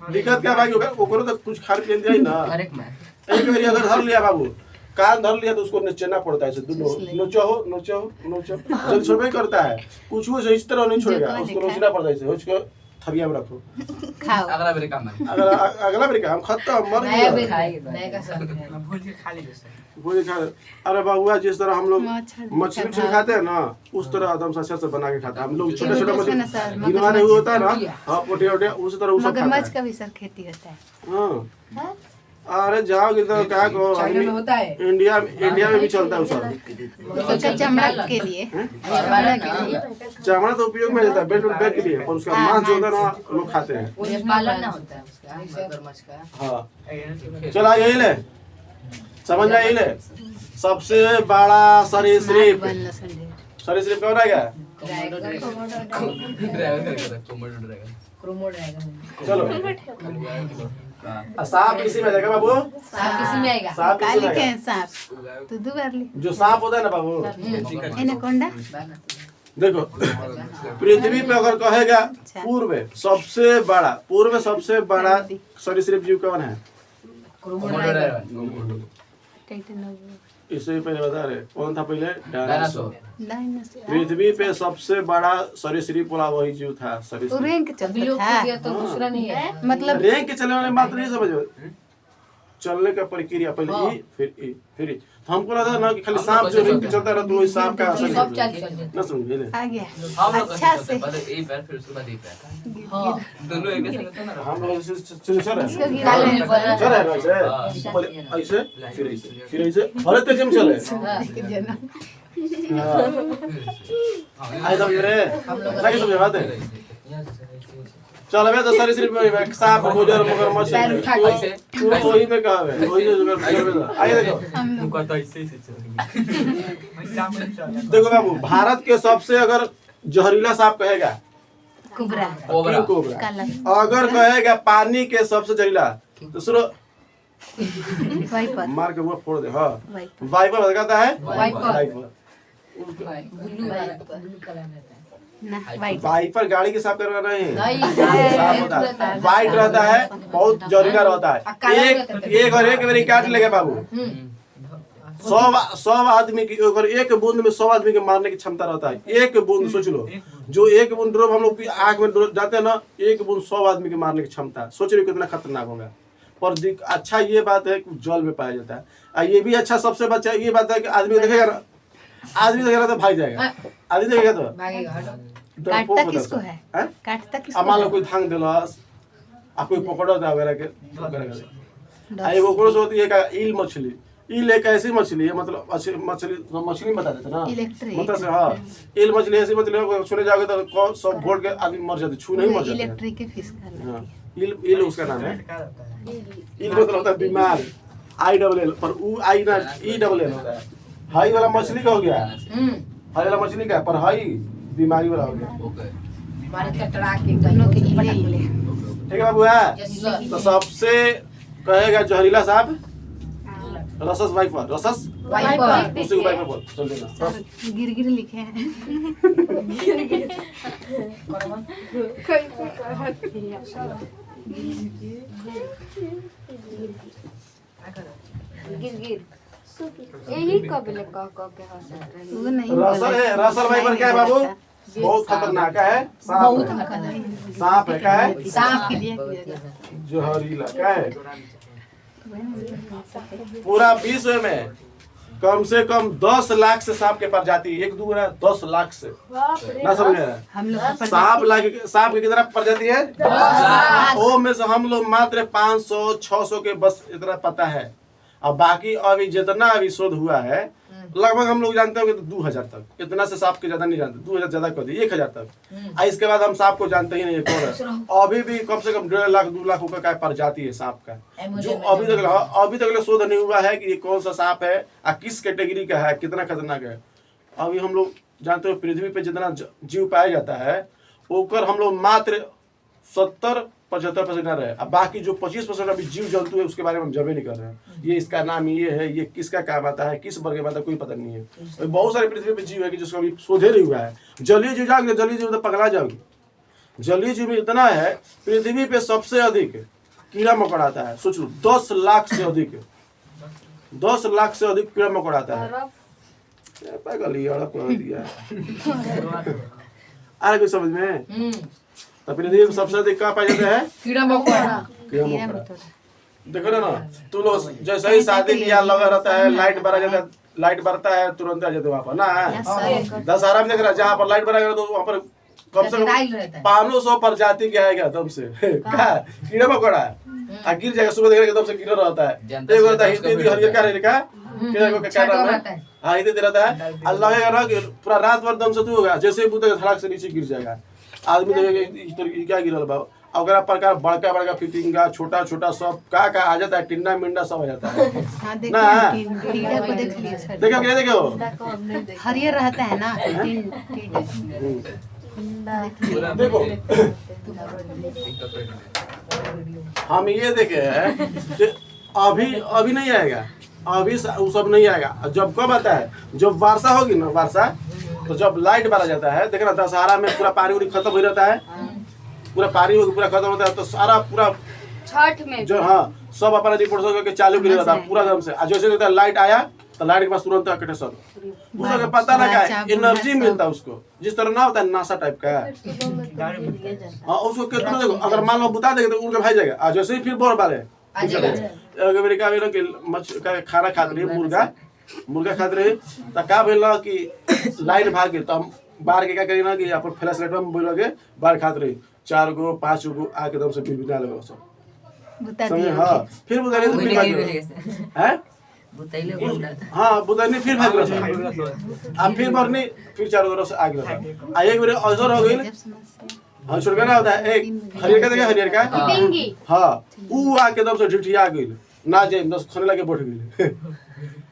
दिक्कत क्या भाई होगा, ओकरो तो कुछ खान पीन दिया ही ना। एक बार अगर धर लिया बाबू, कान धर लिया तो उसको नचना पड़ता है, नोचो जल्दी छोड़ नहीं करता है, कुछ वो इस तरह नहीं छोड़ेगा, उसको नोचना पड़ता है, उसको थरिया में रखो, खाओ। अगला मेरे काम है। अगला बार हम खत्म मर नया गए। नया का सर भूल खा। अरे बाबुआ, जिस तरह हम लोग मछली खाते हैं ना, उस तरह एकदम अच्छा से बना के खाते हैं हम लोग। छोटे छोटे मछली गिनवाने हुए होता है ना, हाँ पोटे वोटे, उसी तरह सब मगरमच्छ का भी सर खेती होता है। हाँ, अरे जाओगे तो क्या कहो, चाइना में होता है, इंडिया में भी चलता है सब। उसका चमड़ा के लिए, चमड़ा तो उपयोग में जाता है बैट के लिए, और उसका मांस जो होता है ना लोग खाते हैं। वो पालन ना होता है उसका मगरमच्छ का। हाँ चला, यही ले समझ में, यही ले सबसे बड़ा सरीसृप। सरीसृप कौन रहेगा? ड्राइवर करके रख, कोमोडो ड्रैगन। Chromo dragon. चलो, सांप किसी में जाएगा बाबू? सांप किसी में आएगा? सांप किसी में काली के आएगा? सांप तो दो बार ली जो सांप होता है ना बाबू, एनाकोंडा। देखो पृथ्वी पे अगर कहेगा पूर्व में सबसे बड़ा सरीसृप जीव कौन है? क्रोमो कोमोडो ड्रैगन। ड्रैगन। टाइटेनोबो। इससे पहले बता रहे कौन था पहले? डायनासोर। डायनासोर। पृथ्वी पे सबसे बड़ा सरीसृप वाला वही जीव था, वो सरीसृप। रैंक चलता विलुप्त था, हो गया तो दूसरा नहीं है। मतलब रैंक के चलने वाले बात नहीं समझो, चलने का प्रक्रिया पहले हाँ। ई फिर ई। तो हमको लगा था ना कि खाली सांप जो रैंक पे चलता रहता है, वही सांप का असर सब है। चल ना समझे ले आ गया हम लोग अच्छा कैसे से। पहले एक पैर फिर उसके बाद एक पैर, हाँ दोनों एक जैसे होता है ना। हम लोग चल इसको है गिरा लेने पर चल है वैसे पहले ऐसे फिर ऐसे हर तेज में चले। हाँ आई समझ रहे, सही समझ बात है। चल अबे तो सरीसृप में सांप गुजर मगरमच्छ तू वही में कहा है, वही जो आइए देखो कहता ऐसे ही देखो बाबू, भारत के सबसे अगर जहरीला सांप कहेगा कुबरा, कोबरा। कोबरा, काला अगर कहेगा पानी के सबसे जहरीला तो सुनो वाइपर, मार के वो फोड़ दे। हाँ वाइपर, वाइपर कहता है वाइपर। ब्लू कलर में ना वाइपर। वाइपर गाड़ी के साफ करना नहीं, नहीं। साफ होता है, वाइट रहता है, बहुत जहरीला रहता है। एक और एक बार काट लेगा बाबू, 100 आदमी की, अगर एक बूंद में 100 आदमी के मारने की क्षमता रहता है। एक बूंद सोच लो, जो एक बूंद ड्रॉप हम लोग आँख में जाते हैं ना, एक बूंद 100 आदमी के मारने की क्षमता, सोच रहे कितना खतरनाक होगा। पर अच्छा ये बात है कि जल में पाया जाता है, और ये भी अच्छा सबसे अच्छा ये बात है कि आदमी देखेगा तो भाग जाएगा, आदमी देखेगा तो भागेगा। काटता किसको है? काटता किसको मान लो है? कोई धांग दिलस आ कोई पकड़ो था वगैरह के आ एगो ओकरो से होती है का ईल मछली। ईल एक ऐसी मछली है, मतलब मछली बता देते ना, इलेक्ट्रिक। मतलब से हाँ ईल मछली ऐसी मछली है, छूने जाओगे तो सब घोट के आदमी मर जाते, छू नहीं मर जाते हैं। इलेक्ट्रिक के फिश का हाँ ईल उसका नाम है। ईल मतलब होता है बीमार, आई डबल एल, पर ऊ आई ना ई डबल एल होता है। हाई वाला मछली का हो गया, हाई वाला मछली का, पर हाई बीमारी वाला हो गया। ओके मारे कटरा के दोनों के पटक लिए ले। ठीक है बाबू है। Yes sir. तो सबसे कहेगा जहरीला साहब रसस वाइपर, रसस वाइपर। उसी को वाइपर बोल चल देना। सर गिर लिखे हैं। यही कबले कह के हंसत वो नहीं रसल है, रसल वाइपर क्या है बाबू? बहुत खतरनाक है, सांप बहुत है। खतरनाक। सांप है, क्या है? सांप के लिए किया जाता है। जहरीला क्या है? पूरा विश्व में कम से कम 10 लाख से सांप के प्रजाति, एक दो ना 10 लाख से, ना समझ रहे? हम लोग का सांप की कितना प्रजाति है? 10 वो में से हम लोग मात्र 500 600 के बस इतना पता है। और बाकी अभी जितना अभी शोध हुआ है लगभग हम लोग जानते होंगे तो 2000 तक, इतना से सांप के ज्यादा नहीं जानते, 2000 ज्यादा कर दिए 1000 तक। इसके बाद हम सांप को जानते ही नहीं है कौन है। अभी भी कम से कम 1.5 लाख 2 लाख का प्रजाति है सांप का, जो अभी तक शोध नहीं हुआ है कि ये कौन सा सांप है और किस कैटेगरी का है, कितना खतरनाक है। अभी हम लोग जानते हो पृथ्वी पे जितना जीव पाया जाता है ओकर हम लोग मात्र 70-75% ना रहे। अब बाकी जो 25% अभी जीव जंतु है उसके बारे में हम जबे नहीं कर रहे हैं। ये इसका नाम ये है, ये किसका काम आता है, किस वर्ग में आता है, कोई पता नहीं है। और बहुत सारे पृथ्वी पे जीव है कि जिसको अभी शोधे नहीं हुआ है। जलीय जीव जाओगे, जलीय जीव तो पगला जाओगे। जलीय जीव में इतना है, पृथ्वी पे सबसे अधिक कीड़ा मकोड़ा आता है। सोच लो 10 लाख से अधिक, 10 लाख से अधिक कीड़ा मकोड़ा आता है। आ कोई समझ में? तो पृथ्वी में सबसे अधिक कहाँ पाया जाता है? कीड़ा मकोड़ा। कीड़ा मकोड़ा। देखो ना तू लोग जैसे ही शादी ब्याह लगा रहता है, लाइट बरा जाता है, लाइट बरता है तुरंत आ जाते वहाँ पर ना। दशहरा में देख रहा है जहाँ पर लाइट बरा तो वहाँ पर कम से कम 500 प्रजाति के आएगा एकदम से क्या कीड़ा मकोड़ा आ गिर जाएगा। सुबह देख एकदम से गिर रहता है, एक रहता है हिंदी हरियर क्या रहेगा कीड़ा को क्या नाम है? हाँ हिंदी दे रहता है। अल्लाह लगेगा ना कि पूरा रात भर दम से तू होगा, जैसे ही बुतेगा धड़ाक से नीचे गिर जाएगा। आदमी देखेगा क्या गिरल बा, अगर प्रकार बड़का बड़का फिटिंगा छोटा छोटा सब का आ जाता है, टिंडा मिंडा सब आ जाता है ना। टीडा को देख लिया सर, देखो क्या देखो हरियर रहता है ना देखो हम ये देखे हैं कि अभी नहीं आएगा, अभी वो सब नहीं आएगा। जब कब आता है? जब वर्षा होगी ना, वर्षा तो जब लाइट बारा जाता है, देखना दशहरा में पूरा पानी खत्म हो जाता है, पूरा पानी पूरा खत्म होता है तो सारा पूरा छठ में जो हाँ सब अपना रिपोर्ट करके चालू कर देता है पूरा दम से। जैसे देता है लाइट आया तो लाइट के पास तुरंत कटे सब, उसको पता लगा एनर्जी मिलता है उसको, जिस तरह ना होता है नासा टाइप का। हाँ उसको कितना देखो, अगर मान लो बुता देंगे तो उनके भाई जाएगा। जैसे ही फिर बोर वाले अमेरिका में कि खाना खाते रहे, मुर्गा खाते रहे तो क्या भेल कि लाइट भाग गई तो हम बाहर के क्या करी ना कि अपन फ्लैश लाइट में बोलोगे बाहर खाते रहे 4 गो 5 गो आके दम से बिना लगे सब समझे। हाँ फिर बुता नहीं तो फिर भाग है हाँ बुता नहीं फिर भाग रहा अब फिर भरनी फिर 4 गो से आगे रहा। एक बार अवसर हो गई हाँ छोड़ ना होता है एक हरियर का देखा हरियर का हाँ वो आके दम से ढिठिया गई ना जाए दस खाने लगे बैठ गई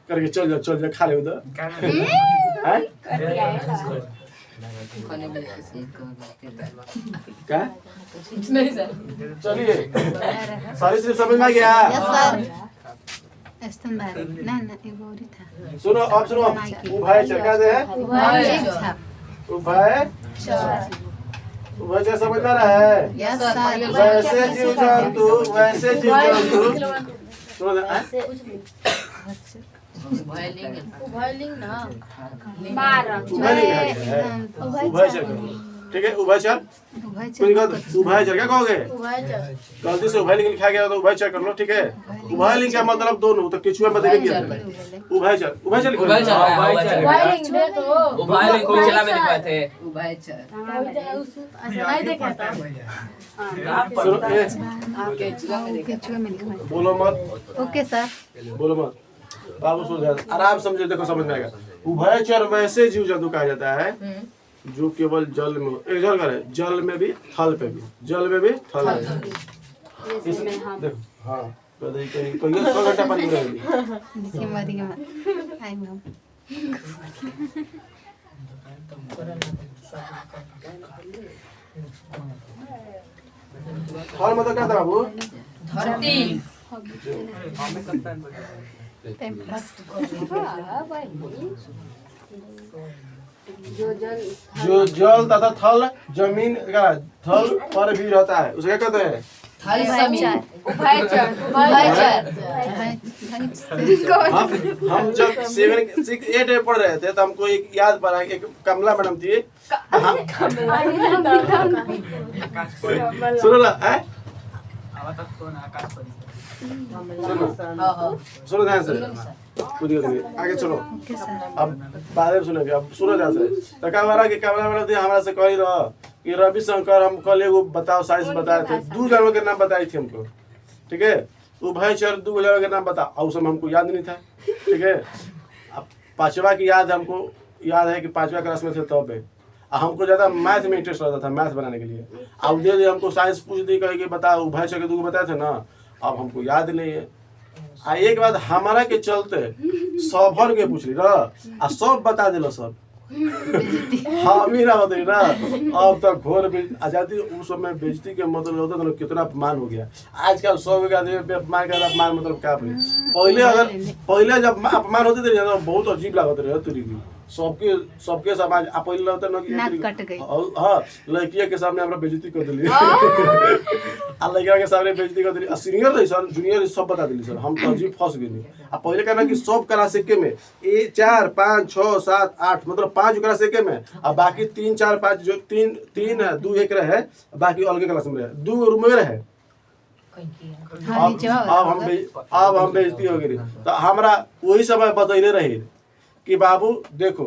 करके चल जा खा ले उधर क्या नहीं सर। चलिए सारी सिर्फ समझ में आ गया। सर स्तनधारी ना एगो और था। सुनो अब सुनो उभय चरका दे है उभय क्या समझ में आ रहा है? Yes sir. वैसे जीव जंतु सुनो उभयलिंग ना मार उभय चरका ठीक है, उभयचर। कोई दिक्कत उभयचर क्या कहोगे? गलती से उभय लिंग लिखा गया तो उभयचर कर लो, ठीक है। उभय लिंग का मतलब दोनों, तो किचुआ में देंगे उभयचर। उभयचर लिखो। उभयचर वायरिंग दे तो उभय लिंग कोई चला में लिखवाए थे। उभयचर नहीं देखा था सुनो, ए, आपके चुका में देखा केचुआ में लिखवाए। बोलो मत, ओके सर। बोलो मत बाबू, सुन ध्यान, आराम समझे, देखो समझ में आएगा। उभयचर वैसे जीव जंतु कहा जाता है जो केवल जल में हो। एक जल करे, जल में भी थल पे भी, जल में भी थल में भी। इसमें हम देखो हाँ, कहीं कहीं कहीं 100 घंटा पानी में रहेगी। देखिए मत आई मैम। थल मतलब क्या था बाबू? धरती जो जल जो जल तथा थल जमीन का थल पर भी रहता है, उसे क्या कहते हैं? थल जमीन उभयचर हम जब 7 6 8 में पढ़ रहे थे तो हमको एक याद पड़ा, एक कमला मैडम थी। सुनो ना, है सुनो ध्यान से, कुछ दिक्कत नहीं, आगे चलो। Okay sir. अब बाद में सुनेंगे, अब सुनो ध्यान से। तो क्या हुआ कि कमला मैडम थी, हमारा से कही रहा कि रविशंकर हम कल एगो बताओ साइंस बताए थे, 2 जानवर के नाम बताई थी हमको, ठीक है। उभयचर 2 जानवर के नाम बता, और सब हमको याद नहीं था, ठीक है। अब 5वां की याद हमको याद है कि 5वां क्लास में थे तब है। हमको ज़्यादा मैथ में इंटरेस्ट रहता था, मैथ बनाने के लिए। अब दे दे हमको साइंस पूछ दी, कही कि बताओ उभयचर के 2 बताए थे ना, अब हमको याद नहीं है। आ एक बात हमारा के चलते सभर के पूछ ली ना, आ सब बता दिलो सब। हम ही ना बताइए ना, अब तक घोर आजादी उस समय बेइज्जती के मतलब होता था, कितना अपमान हो गया। आजकल सब का अपमान का अपमान मतलब क्या पहले जब अपमान होते थे तो बहुत अजीब लागत रहे तुरी की, सबके समाज पहले लगता ना नाक कि कट गई। हाँ, लड़किया के सामने हमरा बेइज्जती कर दिली आ लड़किया के सामने बेइज्जती कर दिली, सीनियर रही सर जूनियर सब बता दिली सर, हम तो अजीब फंस गए। आ पहले कहना कि सब कला सिक्के में 1 4 5 6 7 8 मतलब 5 कला सिक्के में, और बाकी 3 4 5 जो 3 है 2 एक रहे, बाकी अलग क्लास में रहे, 2 रूम में रहे। हाँ नीचे अब हम बेइज्जती हो गई, तो हमरा वही समय बतैले रही कि बाबू देखो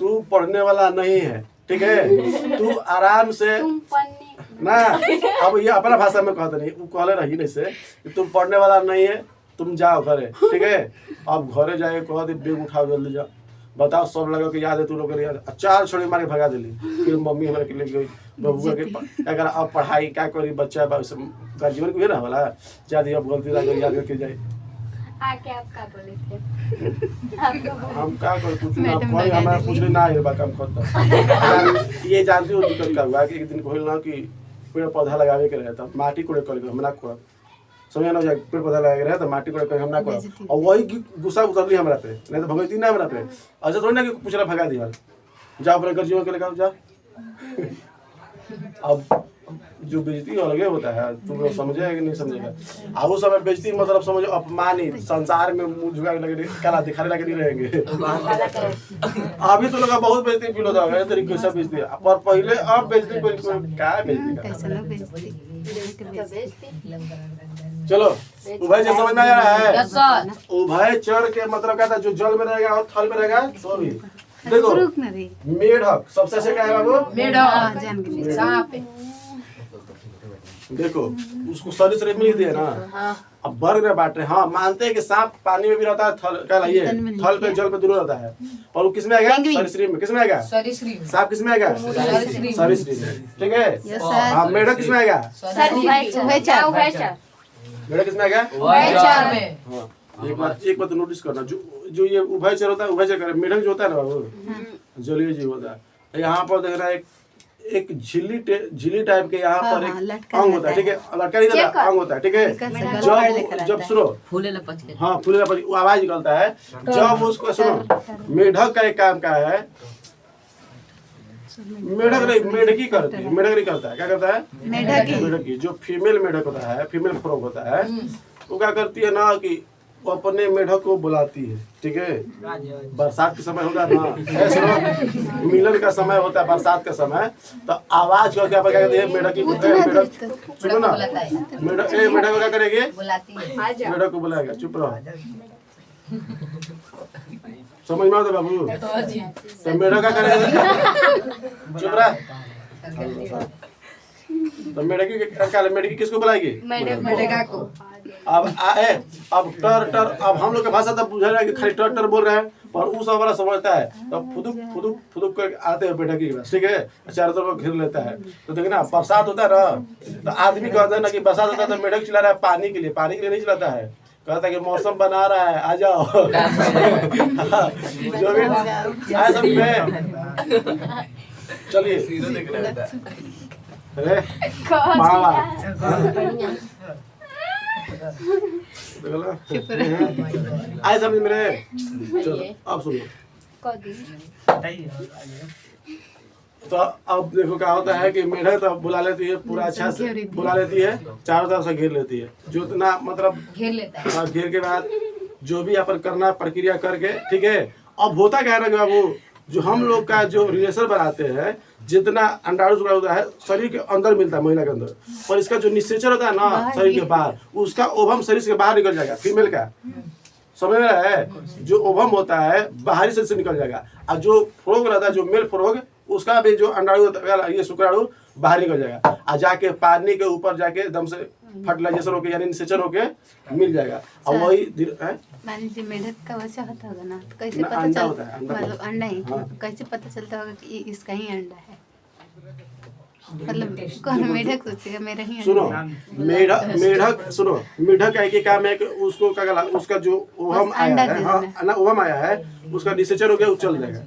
तू पढ़ने वाला नहीं है, ठीक है, तू आराम से तुम पन्नी ना, अब ये अपना भाषा में कहते नहीं, वो कहले रही नहीं से कि तुम पढ़ने वाला नहीं है, तुम जाओ घरे, ठीक है। अब घरे जाए कह दे बैग उठाओ जल्दी जाओ, बताओ सब लगा के याद है, तू लोग के याद 4 छोड़ी मारे भगा दिली। फिर मम्मी हमारे के लिए गई बबुआ के क्या करा, अब पढ़ाई क्या करी, बच्चा गार्जियन को भी ना वाला ज्यादा, अब गलती लगा याद करके जाए। आके आप क्या बोले थे? हम क्या कर कुछ ना कोई हमारा कुछ ना है बा काम करता। ये जानती हो दिक्कत का हुआ कि एक दिन कहल ना कि पेड़ पौधा लगावे के रहे तो माटी कोड़े कर हम ना कर समझ ना, जाए पेड़ पौधा लगावे के रहे तो माटी कोड़े कर हम ना कर, और वही गुस्सा उतरली हमरा पे, नहीं तो भगवती ना हमरा पे। अच्छा थोड़ी ना कि पूछला भगा दिया, जाओ अपने घर जीवन के लेकर जाओ। अब जो बेइज्जती अलगे होता है, तुम लोग समझेगा कि नहीं समझेगा। अब उस समय बेइज्जती मतलब समझो अपमानित, संसार में मुंह झुका के लगे काला दिखाने लगे नहीं रहेंगे। अभी तो लोग बहुत बेइज्जती फील होता है, तरीके से बेइज्जती है, पर पहले अब बेइज्जती क्या है बेइज्जती कैसे ना बेइज्जती। चलो उभयचर समझ में आ रहा है? Yes sir. उभयचर के मतलब क्या था, जो जल में रहेगा और थल में रहेगा, सो भी देखो। रुक ना रे। मेढक सबसे अच्छा क्या है बाबू? मेढक जान गई। सांप देखो उसको सरी शरीफ में लिख दिया ना। हाँ अब वर्ग में बांट रहे, हाँ मानते हैं कि सांप पानी में भी रहता है, थल क्या ये थल पे जल पे दोनों रहता है, और वो किसमें आएगा? सरीसृप में। किसमें आएगा? सरीसृप सांप किसमें आएगा? सरीसृप। सरीसृप में, ठीक है। Yes sir. हाँ मेढक किसमें आएगा? उभयचर उभयचर मेढक किसमें आएगा? उभयचर में। हाँ एक बात नोटिस करना, जो ये उभयचर होता है, उभयचर करे मेढक जो होता है ना बाबू, जलीय जीव होता है। यहाँ पर देख रहा है एक झिल्ली टाइप के यहाँ पर एक अंग होता है, ठीक है, लटका नहीं रहता, अंग होता है, ठीक है। जब सुनो फूले लपच के हाँ फूले लपच वो आवाज निकलता है, जब उसको सुनो मेढक का एक काम क्या है, मेढक नहीं मेढकी करती है, मेढक नहीं करता है, क्या करता है? मेढकी। जो फीमेल मेढक होता है, फीमेल फ्रॉग होता है, वो क्या करती है ना कि वो अपने मेढक को बुलाती है, ठीक है। बरसात के समय होगा ना, ऐसे मिलन का समय होता है बरसात का समय, तो आवाज क्या क्या कहते हैं मेढक की, मेढक सुनो ना, मेढक मेढक को क्या करेगी, बुलाती है। मेढक को बुलाएगा, चुप रहो, समझ में आता बाबू। तो मेढक क्या करेगा, चुप रहा। तो मेढक किसको बुलाएगी, मेढका को। अब अब टर अब हम लोग के भाषा तब बुझा रहा है कि खाली टर बोल रहे हैं, और उस वाला समझता है तब फुदुक फुदुक फुदुक कर आते हैं बेटा के पास, ठीक है, चारों तरफ घेर लेता है। तो देखिए ना बरसात होता है ना, तो आदमी कहता है ना कि बरसात होता है तो मेढक चिल्ला रहा है पानी के लिए नहीं चिल्लाता है, कहता है कि मौसम बना रहा है आ जाओ। जो भी आए सब में चलिए मामा आए समझ मेरे, चलो अब सुनो। तो अब देखो क्या होता है कि मेढक तो बुला लेती है, पूरा अच्छा से बुला लेती है, चारों तरफ से घेर लेती है, जो इतना मतलब घेर लेता है। घेर के बाद जो भी अपन करना प्रक्रिया करके, ठीक है। अब होता क्या है ना बाबू, जो हम लोग का जो रिलेशन बनाते हैं, जितना अंडाणु जुड़ा होता है शरीर के अंदर मिलता है महिला के अंदर, और इसका जो निषेचन होता है ना शरीर के बाहर, उसका ओवम शरीर से बाहर निकल जाएगा, फीमेल का, समझ में रहा है। जो ओवम होता है बाहरी शरीर से निकल जाएगा, और जो फ्रोग रहता है, जो मेल फ्रोग, उसका भी जो अंडाणु ये शुक्राणु बाहर निकल जाएगा, और जाके पानी के ऊपर जाके एकदम से फर्टिलाइजेशन होके यानी निषेचन होके मिल जाएगा। और वही मान लीजिए मेढक का बच्चा होता होगा ना, तो कैसे ना, पता अंडा चल होता है, अंडा मतलब अंडा ही, हाँ। कैसे पता चलता होगा कि इसका ही अंडा है, मतलब कौन मेढक सोचेगा मेरा ही सुनो, अंडा है। मेढक सुनो, मेढक का एक ही काम है कि उसको क्या कहला, उसका जो ओवम आया अंडा है, दे हाँ देना। ना ओवम आया है, उसका निषेचन हो गया, वो चल जाएगा,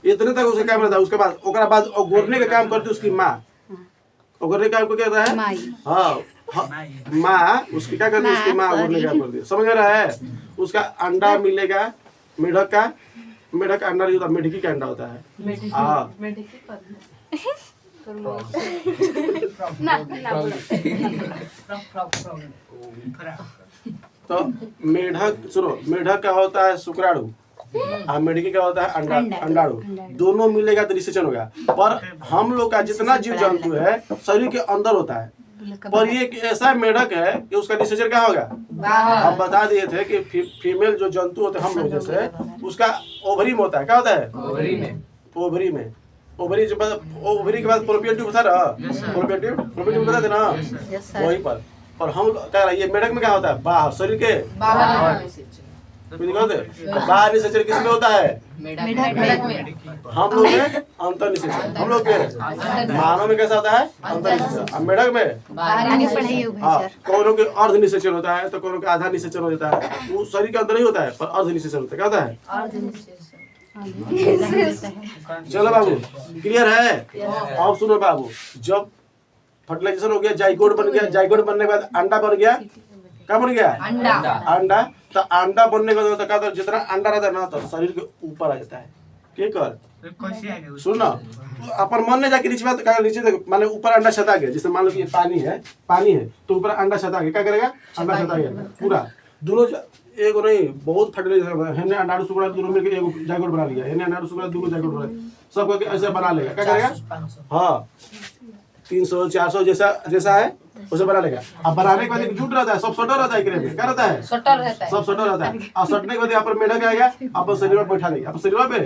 इतने तक उसका काम रहता है। उसके बाद गोरने का काम करती है उसकी माँ, गोरने का काम को क्या कहता है, माई। हाँ माँ उसकी क्या करती है, उसकी माँ गोरने का काम करती है, समझ आ रहा है। उसका अंडा मिलेगा मेढक का अंडा नहीं होता, मेढकी का अंडा होता है, हाँ। तो मेढक सुनो, मेढक का होता है शुक्राणु, मेढकी का होता है अंडाणु, दोनों मिलेगा तो निषेचन होगा। पर हम लोग का जितना जीव जंतु है शरीर के अंदर होता है, पर ये एक ऐसा मेढक है कि उसका निषेचन क्या होगा, हम बता दिए थे कि फीमेल जो जंतु होते हैं हम लोग जैसे, उसका ओवरी में होता है, क्या होता है ओवरी जो ओवरी के बाद प्रोपियन ट्यूब था ना, प्रोपियन ट्यूब बता देना, वही पर हम क्या ये मेढक में क्या होता है, बाहर शरीर के बाहर निषेचन किसमें होता है, मेढक में। हम लोग में अंतर निषेचन, हम लोग के मानव में कैसा होता है अंतर निषेचन, और मेढक में आगे पढ़ाइए भाई हाँ, सर। कौनों के अर्ध निषेचन होता है, तो कौनों के आधा निषेचन हो जाता है, वो शरीर के अंदर नहीं होता है, पर अर्ध निषेचन होता है, क्या होता है। चलो बाबू क्लियर है। अब सुनो बाबू, जब फर्टिलाइजेशन हो गया, जाइगोट बन गया, जाइगोट बनने के बाद अंडा बन गया, क्या बन गया अंडा। तो अंडा बनने के बाद क्या होता है, जितना अंडा रहता है ना तो शरीर के ऊपर आ जाता है, क्या कर सुन ना, अपन मन में जाके नीचे बात नीचे देखो, माने ऊपर अंडा छता गया, जैसे मान लो कि ये पानी है तो ऊपर अंडा छता गया, क्या करेगा अंडा छता गया पूरा, दोनों एक नहीं बहुत फर्टिलाइजेशन है, अंडाणु शुक्राणु दोनों मिलकर एक जाइगोट बना लिया, है अंडाणु शुक्राणु दो जाइगोट बना, सब करके ऐसे बना लेगा, क्या करेगा हाँ 300-400 जैसा है उसे बना लेगा। अब बनाने के बाद एक जूट रहता है, सब सटर रहता है, क्या रहता है सब सटर रहता है, और सटने के बाद यहाँ पर मेढक आएगा, अपन शरीर में बैठा लेगा, अपन शरीर पे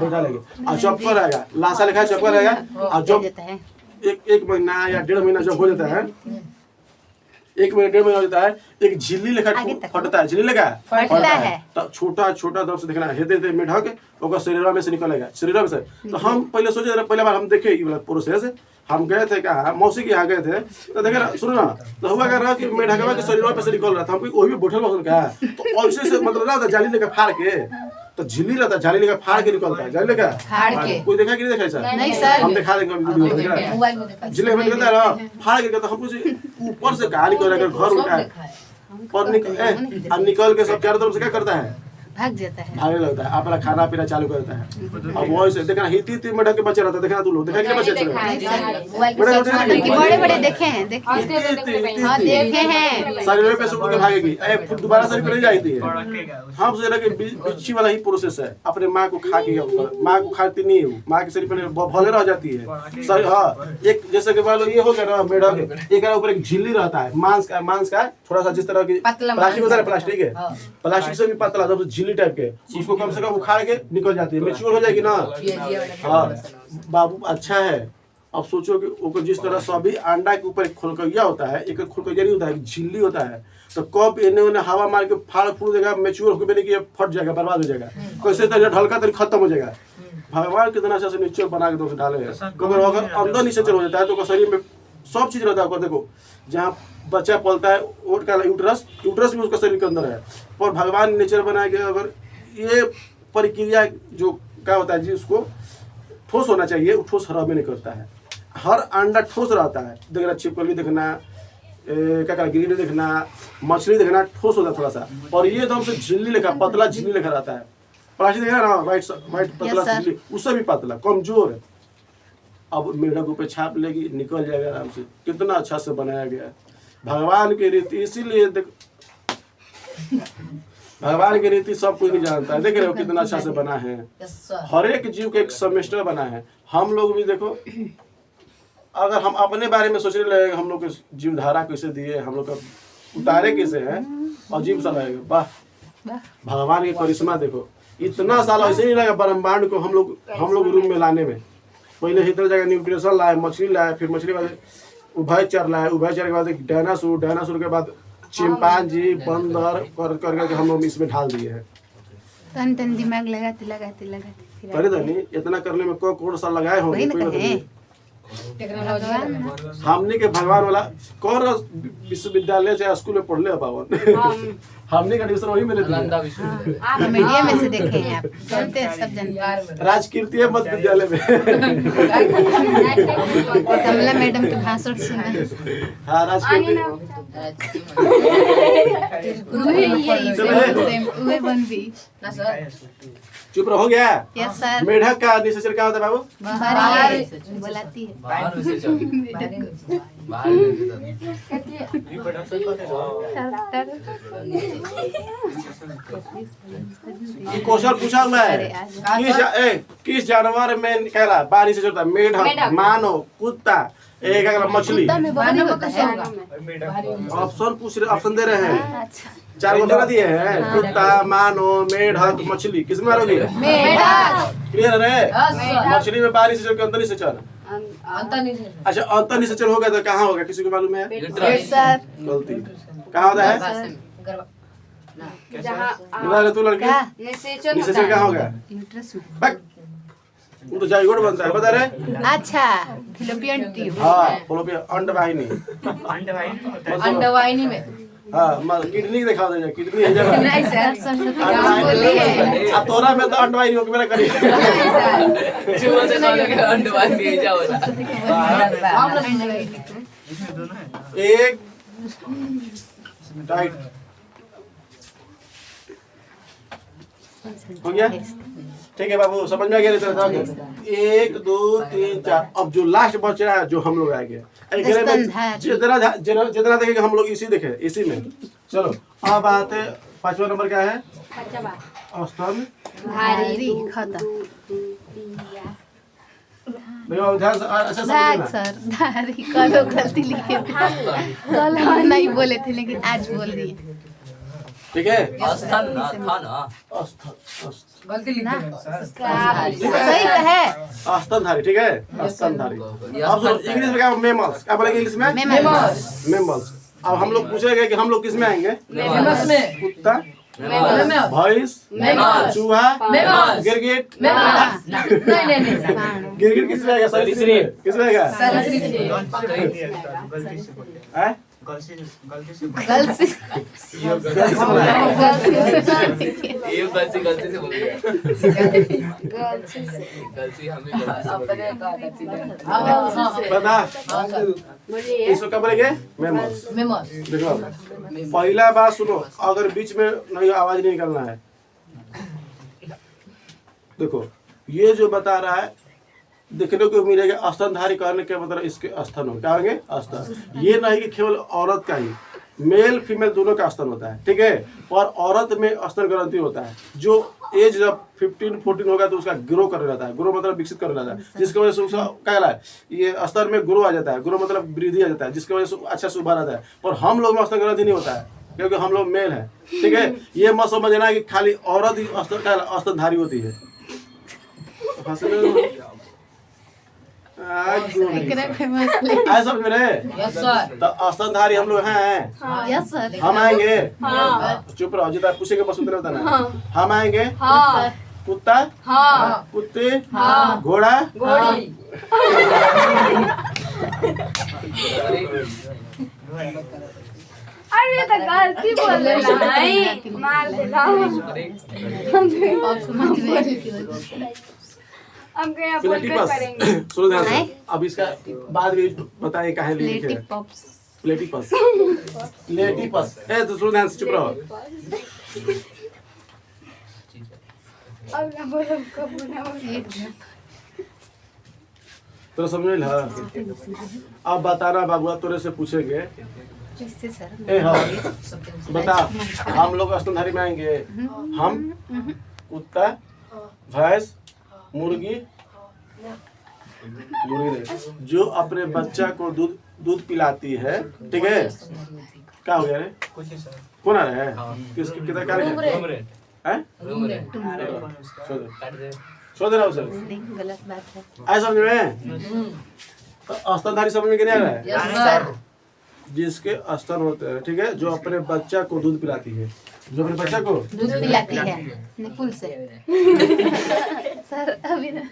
बैठा लेगा, और चपकर आएगा, लाशा लिखा चपकर आएगा, और जब एक महीना या 1.5 महीना जब हो जाता है, 1 महीना 1.5 महीना हो जाता है, एक झिल्ली लेखा फटता है, झिल्ली लेखा फटता है, तो छोटा तरफ से देखना हेते मेढक ओकर शरीर में से निकलेगा, शरीर में से। तो हम पहले सोचे रहे, पहले बार हम देखे ये वाला प्रोसेस, हम गए थे कहाँ मौसी के यहाँ गए थे, तो देखे ना सुनो ना, तो हुआ क्या रहा कि मेढकवा के शरीर पे से निकल रहा था, हमको वही में बैठल बसल का, तो ऐसे से मतलब ना जाली लेकर फाड़ के, तो झिल्ली रहता है, जाली लेकर फाड़ के निकलता है, जाली लेकर कोई देखा कि नहीं देखा सर, नहीं सर, हम दिखा देंगे वीडियो में, झिल्ली में निकलता है ना फाड़ के, तो हमको ऊपर से कहा निकल रहा है, घर उठा है और निकल के सब चारों तरफ से क्या करता है भाग जाता है। भागने लगता है, अपना खाना पीना चालू करता है। अब वो ऐसे देखना हिती में ढक के बच्चे रहता है, देखना तू लोग देखा कि बच्चे देखा है, चले मोबाइल बड़े पे होते हैं सर्च ना, कि बड़े बड़े देखे हैं, देखे हंसते हुए देखते हैं। हाँ देखे हैं। शरीर पे सुबह के भागेगी, फिर दोबारा शरीर पे नहीं जाती है। हम सोच रहे कि बिच्छी वाला ही प्रोसेस है, अपने माँ को खा के माँ को खाती नहीं है, माँ के शरीर पे भले रह जाती है शरीर। हाँ एक जैसे कि मान लो ये हो गया ना मेढक, एक ऊपर एक झिल्ली रहता है मांस का थोड़ा सा, जिस तरह की पतला प्लास्टिक होता है, मांस। प्लास्टिक है, प्लास्टिक से भी पतला जब झिल्ली टाइप के, उसको कम से कम उखाड़ के निकल जाती है, मैच्योर हो जाएगी ना। हाँ बाबू अच्छा है। अब सोचो कि ओकर जिस तरह सभी अंडा के ऊपर एक खुलकैया होता है, एक खुलकैया नहीं होता है, एक झिल्ली होता है, तो कब इन्हें उन्हें हवा मार के फाड़ फूड़ देगा, मैच्योर होकर नहीं कि ये फट जाएगा, बर्बाद हो जाएगा, कैसे तरह ढलका तरी खत्म हो जाएगा। भगवान कितना अच्छा से निश्चय बना के तो डाले हैं। अगर अंदर निश्चय हो जाता है तो शरीर में सब चीज रहता है। देखो जहाँ बच्चा पलता है ओट का यूट्रस भी उसका शरीर के अंदर है, और भगवान नेचर बना के अगर ये प्रक्रिया जो क्या होता है जी, उसको ठोस होना चाहिए, वो ठोस हरा में नहीं करता है। हर अंडा ठोस रहता है, देखना छिपकली देखना, क्या कहना गिरगिट देखना, मछली देखना ठोस होता है थोड़ा सा, और ये एकदम से झिल्ली लेखा पतला झिल्ली लेखा रहता है। प्लास्टिक देखा ना वाइट पतला झिल्ली, उससे भी पतला कमजोर है। अब मेढक ऊपर छाप लेगी, निकल जाएगा आराम से। कितना अच्छा से बनाया गया है भगवान की रीति। इसीलिए भगवान की रीति सब कोई नहीं जानता है। देख रहे हो कितना अच्छा से बना है, हर एक जीव के एक सेमेस्टर बना है। हम लोग भी देखो, अगर हम अपने बारे में सोचने लगे हम लोग जीव धारा कैसे दिए, हम लोग का उतारे कैसे हैं, अजीब सा लगेगा। वाह भगवान की करिश्मा देखो, इतना साल ऐसे नहीं लगा ब्रह्मांड को हम लोग रूम में लाने में। पहले इतना जगह न्यूट्रिशन लाए, मछली लाए, फिर मछली के बाद उभयचर लाए, उभयचर के बाद एक डायनासोर के बाद चिंपांजी, बंदर करके हम लोग इसमें ढाल दिए हैं। तन तन दिमाग लगाते करे तो नहीं इतना करने में करोड़ साल लगाए होंगे, कोई बताइए। हमने के भगवान वाला कौन विश्वविद्यालय चाहे स्कूल में पढ़ ले पावन, हमने का एडमिशन वही मैंने दिया। मीडिया में से देखे हैं आप, जानते हैं, सब जानते हैं। राजकीर्ति मध्य विद्यालय में कमला मैडम के भाषण सुना। हाँ राजकीर्ति उहे बन भी। चुप रहो गया। Yes sir. मेढक का निशाचर क्या होता है बाबू? बाहर बुलाती है। बाहर से चल बाहर ये क्वेश्चन पूछा हुआ है किस जानवर में कह रहा बारिश से चलता है? मेढक, मानव, कुत्ता, एक अगला मछली। कुत्ता में बहारी होता है। ऑप्शन पूछ रहे, ऑप्शन दे रहे हैं। अच्छा 4 ऑप्शन दिए हैं, कुत्ता, मानव, मेढक, मछली। किसमें मारोगे? मेढक। क्लियर है? मछली में बारिश से चल के अंतर से चल। अच्छा अंतर से चल हो गया तो कहाँ होगा किसी को मालूम है? सर गलती कहाँ होता है? जहाँ तू लड़की निशाचर कहाँ होगा? यूट्रस में। बक। वो तो जाइगोट बनता है, बता रहे? अच्छा फिलोपियन ट्यूब। हाँ फिलोपियन अंडवाहिनी। अंडवाहिनी में हाँ किडनी दिखा दे, किडनी है जगह। नहीं सर अंडवाहिनी। अब तोरा में तो अंडवाहिनी हो के मेरा करी। चुमा से कॉल के अंडवान दे जाओ ना। एक राइट हो गया? ठीक है बाबू समझ में आ गया? 1 2 3 4। अब जो लास्ट बच रहा है जो हम लोग आएंगे जितना देखेंगे हम लोग इसी देखे इसी में। चलो अब आते 5वां नंबर क्या है? स्तन भारी खाता। देखो ध्यान से अच्छा धाक समझना। सर धारी कल गलती लिखे थे। कल हम नहीं बोले थे लेकिन आज बोल दिए। ठीक है? स्थान ना था ना स्तन गलती लिख दे सही तो है। स्तनधारी। ठीक है स्तनधारी। अब इंग्लिश में क्या? मेमल्स। क्या बोलेंगे इंग्लिश में? मेमल्स। अब हम लोग पूछेंगे कि हम लोग किस में आएंगे? मेमल्स में कुत्ता, मेमल्स भैंस, मेमल्स चूहा, मेमल्स गिरगिट। नहीं गिरगिट किस में आएगा? किस में आएगा? हैं? गलती ये गलती से बोल गया। गलती हमें गलती से बता इसको क्या बोलेंगे? मेमल्स। देखो पहला बात सुनो, अगर बीच में नहीं आवाज नहीं निकलना है, देखो ये जो बता रहा है देखने को मिलेगा स्तनधारी करने के मतलब इसके स्तन हो क्या होंगे स्तन। ये नहीं कि केवल औरत का ही, मेल फीमेल दोनों का स्तन होता है, ठीक है। और औरत में स्तन ग्रंथि होता है, जो एज जब 15-14 होगा तो उसका ग्रो करने लगता है। ग्रो मतलब विकसित करने लगता है, जिसकी वजह से उसका क्या कहला है, ये स्तन में ग्रो आ जाता है। ग्रो मतलब वृद्धि आ जाता है, जिसकी वजह से अच्छा सुधार आता है। पर हम लोग में स्तन ग्रंथि नहीं होता है क्योंकि हम लोग मेल है, ठीक है। ये मत समझना है कि खाली औरत ही स्तनधारी होती है। ऐसा समझ रहे यस सर। तो स्तनधारी हम लोग हैं। Yes sir. हम आएंगे, हाँ चुप रहो जितना पूछेंगे बस उतना बताना। हम आएंगे, हाँ कुत्ता, हाँ कुत्ते, हाँ घोड़ा, घोड़ी अरे तो गलती बोल देना नहीं मार देना हम क्या बोल प्लेटिपस करेंगे। सुनो ध्यान से, अब इसका बाद में बताएं काहे लिए लिखे प्लेटिक हैं। पॉप्स। प्लेटिपस, प्लेटिपस ए तो सुनो ध्यान से, चुप रहो। अब ना बोलो कब ना बोलो तो समझ ला। अब बताना बाबुआ तोरे से पूछेंगे, इससे सर ए हाँ बता, हम लोग स्तनधारी में आएंगे। हम कुत्ता, भैंस, मुर्गी नहीं, जो अपने बच्चा को दूध पिलाती है, ठीक है। क्या हो गया रे, कौन आ रहा है, किसकी कितना क्या है, सो देना उसे, नहीं गलत बात है। ऐसा समझ में तो स्तनधारी समझ में नहीं आ रहा है। Yes sir. जिसके स्तन होते हैं, ठीक है, जो अपने बच्चा को दूध पिलाती है, जो अपने बच्चा को दूध पिलाती है निपुल से। सर अभी ना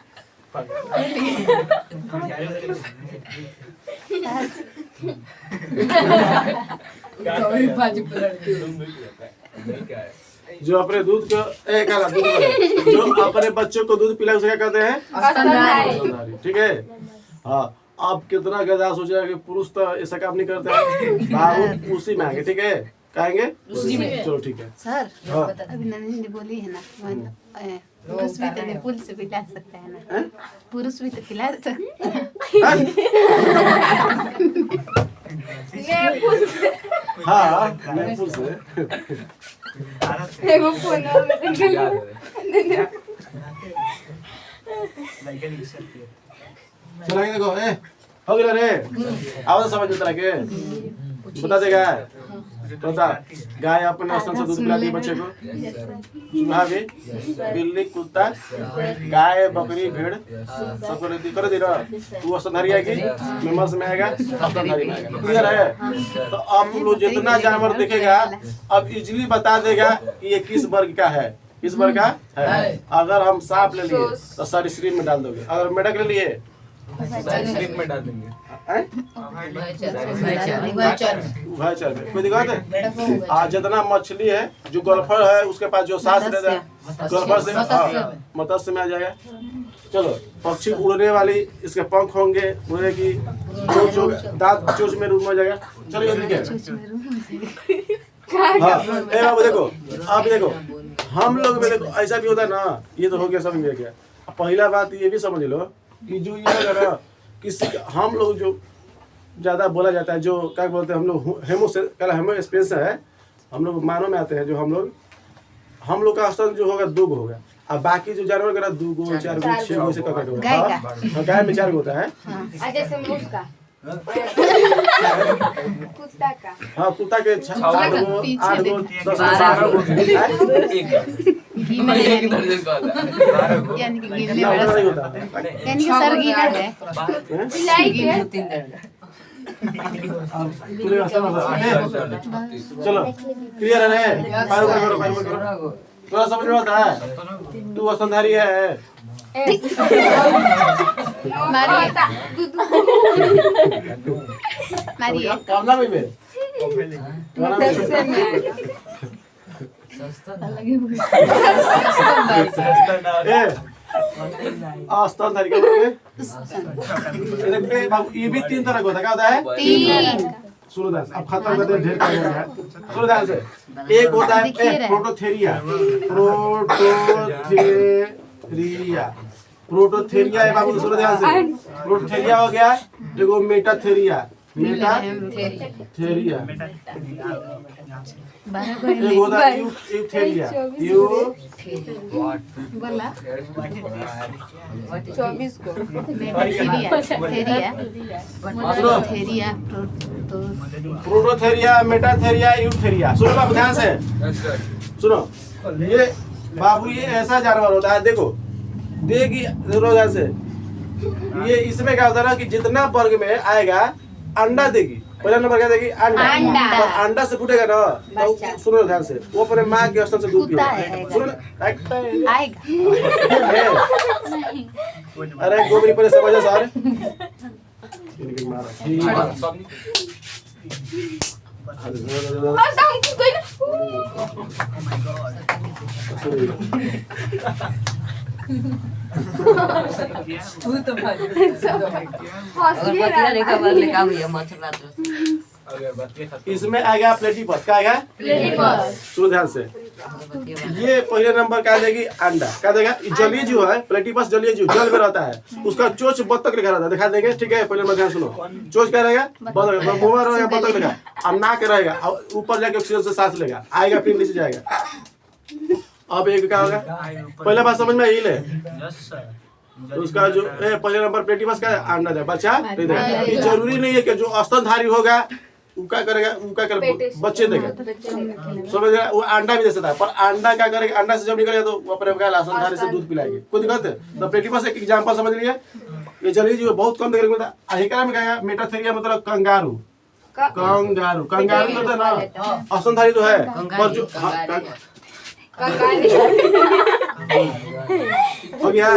जो अपने दूध को जो अपने बच्चों को दूध पिलाए उसे क्या कहते हैं, स्तनधारी, ठीक है। हाँ आप कितना गधा सोचा कि पुरुष तो ऐसा काम नहीं करते हैं, बाबू उसी में आएंगे, ठीक है, कहेंगे उसी में। चलो ठीक है। सर हाँ अभी नंदिनी ने बोली है ना, पुरुष भी तो निपुल से पिला सकता है ना, पुरुष भी तो पिला सकता है। हाँ निपुल से एगो फोन चलाएंगे, देखो ए हो गया रे, आवाज समझ में के बता देगा। बता, गाय अपने स्तन से दूध पिलाती है बच्चे को, चूहा भी, बिल्ली, कुत्ता, गाय, बकरी, भेड़ सबको लेती कर दे रहा। तू स्तनधारी आएगी, मेमस में आएगा, स्तनधारी में आएगा, क्लियर है। तो आप लोग जितना जानवर देखेगा अब इजीली बता देगा कि ये किस वर्ग का है, किस वर्ग का है। अगर हम सांप ले लिए तो सरीसृप में डाल दोगे, अगर मेढक ले लिए में डाल देंगे। उभयचर में कोई दिक्कत है। आज जितना मछली है जो गोल्फर है उसके पास जो सांस रहता है गोल्फर से मत्स्य में आ जाएगा। चलो पक्षी उड़ने वाली, इसके पंख होंगे, उड़ने की जो दांत चोंच में रूम में जाएगा। चलो ये देखिए, हाँ ए बाबू देखो, आप देखो हम लोग में देखो ऐसा भी होता है ना, ये तो हो गया समझ में गया। पहला बात ये भी समझ लो कि जो ये है ना किसी हम लोग जो ज़्यादा बोला जाता है, जो क्या बोलते हैं हम लोग हेमो स्पेस है, हम लोग मानव में आते हैं, जो हम लोग का स्तन जो होगा 2 गो होगा, और बाकी जो जानवर का 2 गो 4 गो 6 गो से ककट होगा। गाय में 4 गो होता है, जैसे मूस का कुत्ता का, हाँ कुत्ता के 8 गो 10 गो 12 गो एक दर्जन का होता है। यानी कि गिनने ना, वाला उतना नहीं होता है। यानी कि सर गीला है। बिलाई के पूरे आसान होता है। चलो क्लियर है, पैर ऊपर करो, पैर ऊपर करो, थोड़ा समझ में आता है। तू स्तनधारी है, मारिए कामना में भी स्तनधारी क्या बोलोगे? ये भी 3 तरह का होता है, क्या होता है? 3। सुनो ध्यान से, अब खत्म करते हैं, ढेर कर रहे हैं। सुनो ध्यान से, एक होता है प्रोटोथेरिया, थेरिया। प्रोटोथेरिया है बाबू, सुनो ध्यान से। प्रोटोथेरिया हो गया, देखो मेटाथेरिया, मेटाथेरिया। एक होता है यूथेरिया, बोला 24 को प्रोटोथेरिया, मेटाथेरिया, यूथेरिया। सुनो बाबू ध्यान से सुनो। ये बाबू ये ऐसा जानवर होता है, देखो देगी सुनो ध्यान से। ये इसमें क्या होता है ना कि जितना वर्ग में आएगा अंडा देगी। पहला नंबर क्या देगी? अंडा। अंडा। तो अंडा से फूटेगा ना तो सुनो ध्यान से, वो अपने माँ के स्तन से दूध पिएगा। सुनो ना, आएगा। अरे गोबरी पर समझो सर। इनके मारा ठीक है। भूत भाई अगरबत्ती रेखा वाले काम ये मथुरा तो इसमें आएगा प्लेटिपस। क्या आएगा? प्लेटिपस। सुनो ध्यान से, ये पहले नंबर क्या देगी? अंडा। क्या देगा? जलीय जीव है, प्लेटिपस जलीय जीव, जल में रहता है। उसका चोंच बत्तख लिखा रहता है, दिखा देंगे। ठीक है, पहले नंबर ध्यान सुनो। चोंच क्या रहेगा? बत्तख। मुंह रहेगा बत्तख लिखा, और नाक रहेगा, और ऊपर जाके ऑक्सीजन से सांस लेगा, आएगा फिर नीचे जाएगा। अब एक क्या होगा? पहला बात समझ में आई ले। तो उसका जो पहले नंबर प्लेटिपस का अंडा है, बच्चा। ये जरूरी नहीं है कि जो स्तनधारी होगा वो क्या करेगा, वो क्या करेगा? बच्चे देगा। समझ गया? वो अंडा भी दे सकता है, पर अंडा क्या करेगा? अंडा से जब निकलेगा तो वो अपने क्या स्तनधारी से दूध पिलाएंगे। कोई दिक्कत है? तो प्लेटिपस एक एग्जांपल समझ लिए। ये जलीय जीव बहुत कम देखने को मिलता है। अहिकरा में क्या है? मेटाथेरिया मतलब कंगारू। कंगारू कंगारू तो है ना, स्तनधारी तो है, पर जो हो गया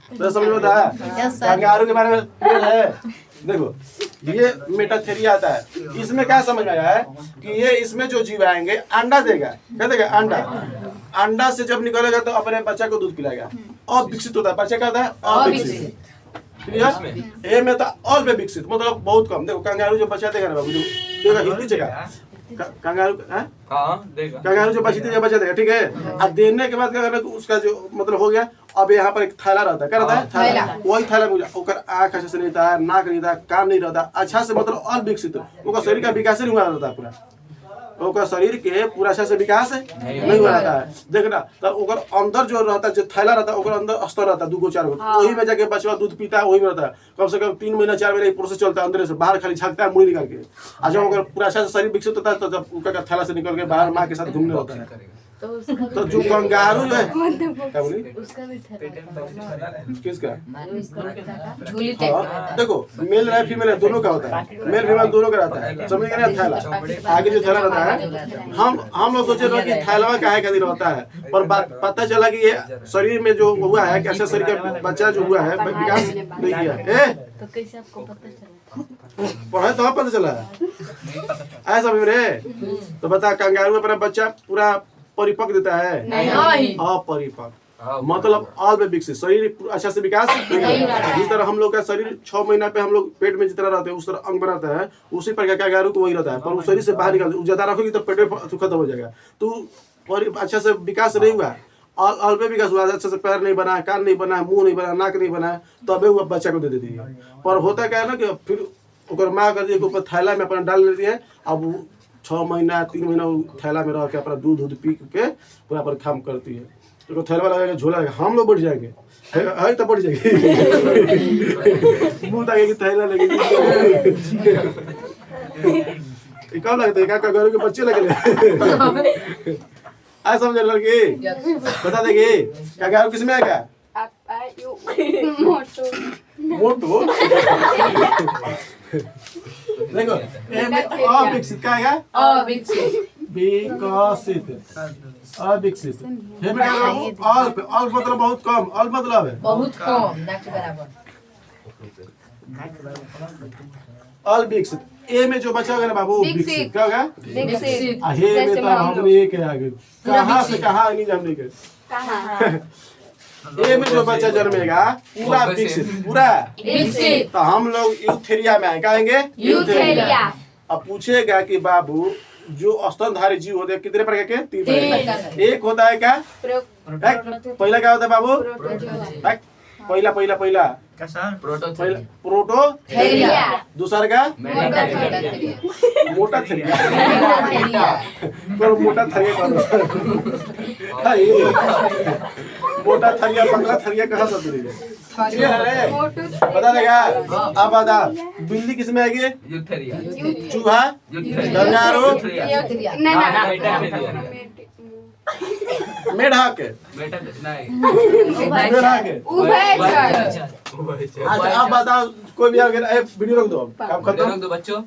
तो समझ में आता है। कंगारू के बारे में क्लियर है। देखो ये मेटाथेरिया आता है, इसमें क्या समझ में आया है कि ये इसमें जो जीव आएंगे अंडा देगा। क्या देगा? अंडा। अंडा से जब निकलेगा तो अपने बच्चा को दूध पिलाएगा। अविकसित होता है बच्चा। क्या होता है? अविकसित। क्लियर? ए में तो अल्प विकसित मतलब बहुत कम। देखो कंगारू जो बच्चा देगा ना बाबू, देगा हिंदी जगह कंगारू देगा। कंगारू जो बच्ची देगा बच्चा देगा। ठीक है, अब देने के बाद क्या करना, उसका जो मतलब हो गया। अब यहाँ पर एक थैला रहता है। क्या रहता है? थैला। वही थैला में ओकर आँख अच्छे से नहीं रहता है, नाक नहीं रहता, कान नहीं रहता अच्छा से, मतलब अविकसित। उनका शरीर का विकास नहीं हुआ रहता है पूरा। ओकर शरीर के पूरा अच्छा से विकास नहीं हुआ रहता है। देखना तो ओकर अंदर जो रहता है, जो थैला रहता है, ओकर अंदर स्तर रहता है 2 4 गो। वही में जाके बचवा दूध पीता है, वही में रहता है। कम से कम 3 महीना 4 महीना प्रोसेस चलता है। अंदर से बाहर खाली झाँकता है मुड़ी निकाल के। और जब ओकर पूरा अच्छा से शरीर विकसित होता है तो जब उसका थैला से निकल के बाहर माँ के साथ घूमने होता है। तो जो कंगारू जो है, क्या बोली? किसका? झूली हाँ, देखो मेल है फीमेल है, दोनों का होता है। मेल फीमेल दोनों का रहता है। समझ गए ना? थैला आगे जो थैला रहता है, हम लोग सोचे रहे कि थैला काहे खातिर रहता है, पर पता चला कि ये शरीर में जो हुआ है, कैसे शरीर का बच्चा जो हुआ है विकास नहीं किया। तो कैसे आपको पता चला? पढ़े तो पता चला ऐसा मेरे। तो बता, कंगारू अपना बच्चा पूरा परिपक्व देता है? नहीं। अपरिपक्व मतलब अल्प विकसित, शरीर अच्छा से विकास नहीं। जिस तरह हम लोग का शरीर 6 महीना पे हम लोग पेट में जितना रहते हैं उस तरह अंग बनाता है, उसी पर कंगारू को वही रहता है। पर वो शरीर से बाहर निकल ज्यादा रखोगी तो पेट खत्म हो जाएगा। तो अच्छा से विकास नहीं हुआ, अल्प विकास हुआ, अच्छे से पैर नहीं बना, कान नहीं बना, मुंह नहीं बना, नाक नहीं बना, तबे वो बच्चा को दे देती है। पर होता क्या है ना कि फिर ओकर माँ कर दी ऊपर थैला में अपना डाल लेती है। अब 6 महीना 3 महीना थैला में रह के अपना दूध पी के पूरा पर काम करती है। तो थैला लगेगा, झोला लगेगा, हम लोग बढ़ जाएंगे। है तो बढ़ जाएगी। मुँह लगेगी, थैला लगेगी। कब लगता है? क्या कंगारू के बच्चे लगे? आज समझ लड़की बता देगी कंगारू किसमें आएगा? मोटो। देखो अविकसित क्या आएगा? अविकसित। विकसित अविकसित। अल्प अल्प मतलब बहुत कम, अल्प मतलब है बहुत कम, ना के बराबर। अविकसित। ए में जो बचा होगा ना बाबू विकसित। क्या होगा? विकसित। हे में तो हमने के आगे कहाँ से कहाँ नहीं जानने के। ए में जो बच्चा जन्मेगा पूरा विकसित, पूरा विकसित। तो हम लोग यूथेरिया में आएंगे। यूथेरिया। अब पूछेगा कि बाबू जो स्तनधारी जीव होते हैं कितने प्रकार के? 3 प्रकार प्रकार के। एक होता है क्या? पहला क्या होता है बाबू? पहला पहला पहला पहला प्रोटोथेरिया। दूसरा का मोटा थेरिया। पर मोटा थेरिया कौन होता है? मोटा थेरिया पतला थेरिया कहाँ से मिलेगा? बता देगा? अब बता, बिल्ली किसमें आएगी? चूहा, कंगारू, मेढक। मेढक। अच्छा अब बताओ, कोई भी अगर वीडियो रख दो, अब काम खत्म। बच्चों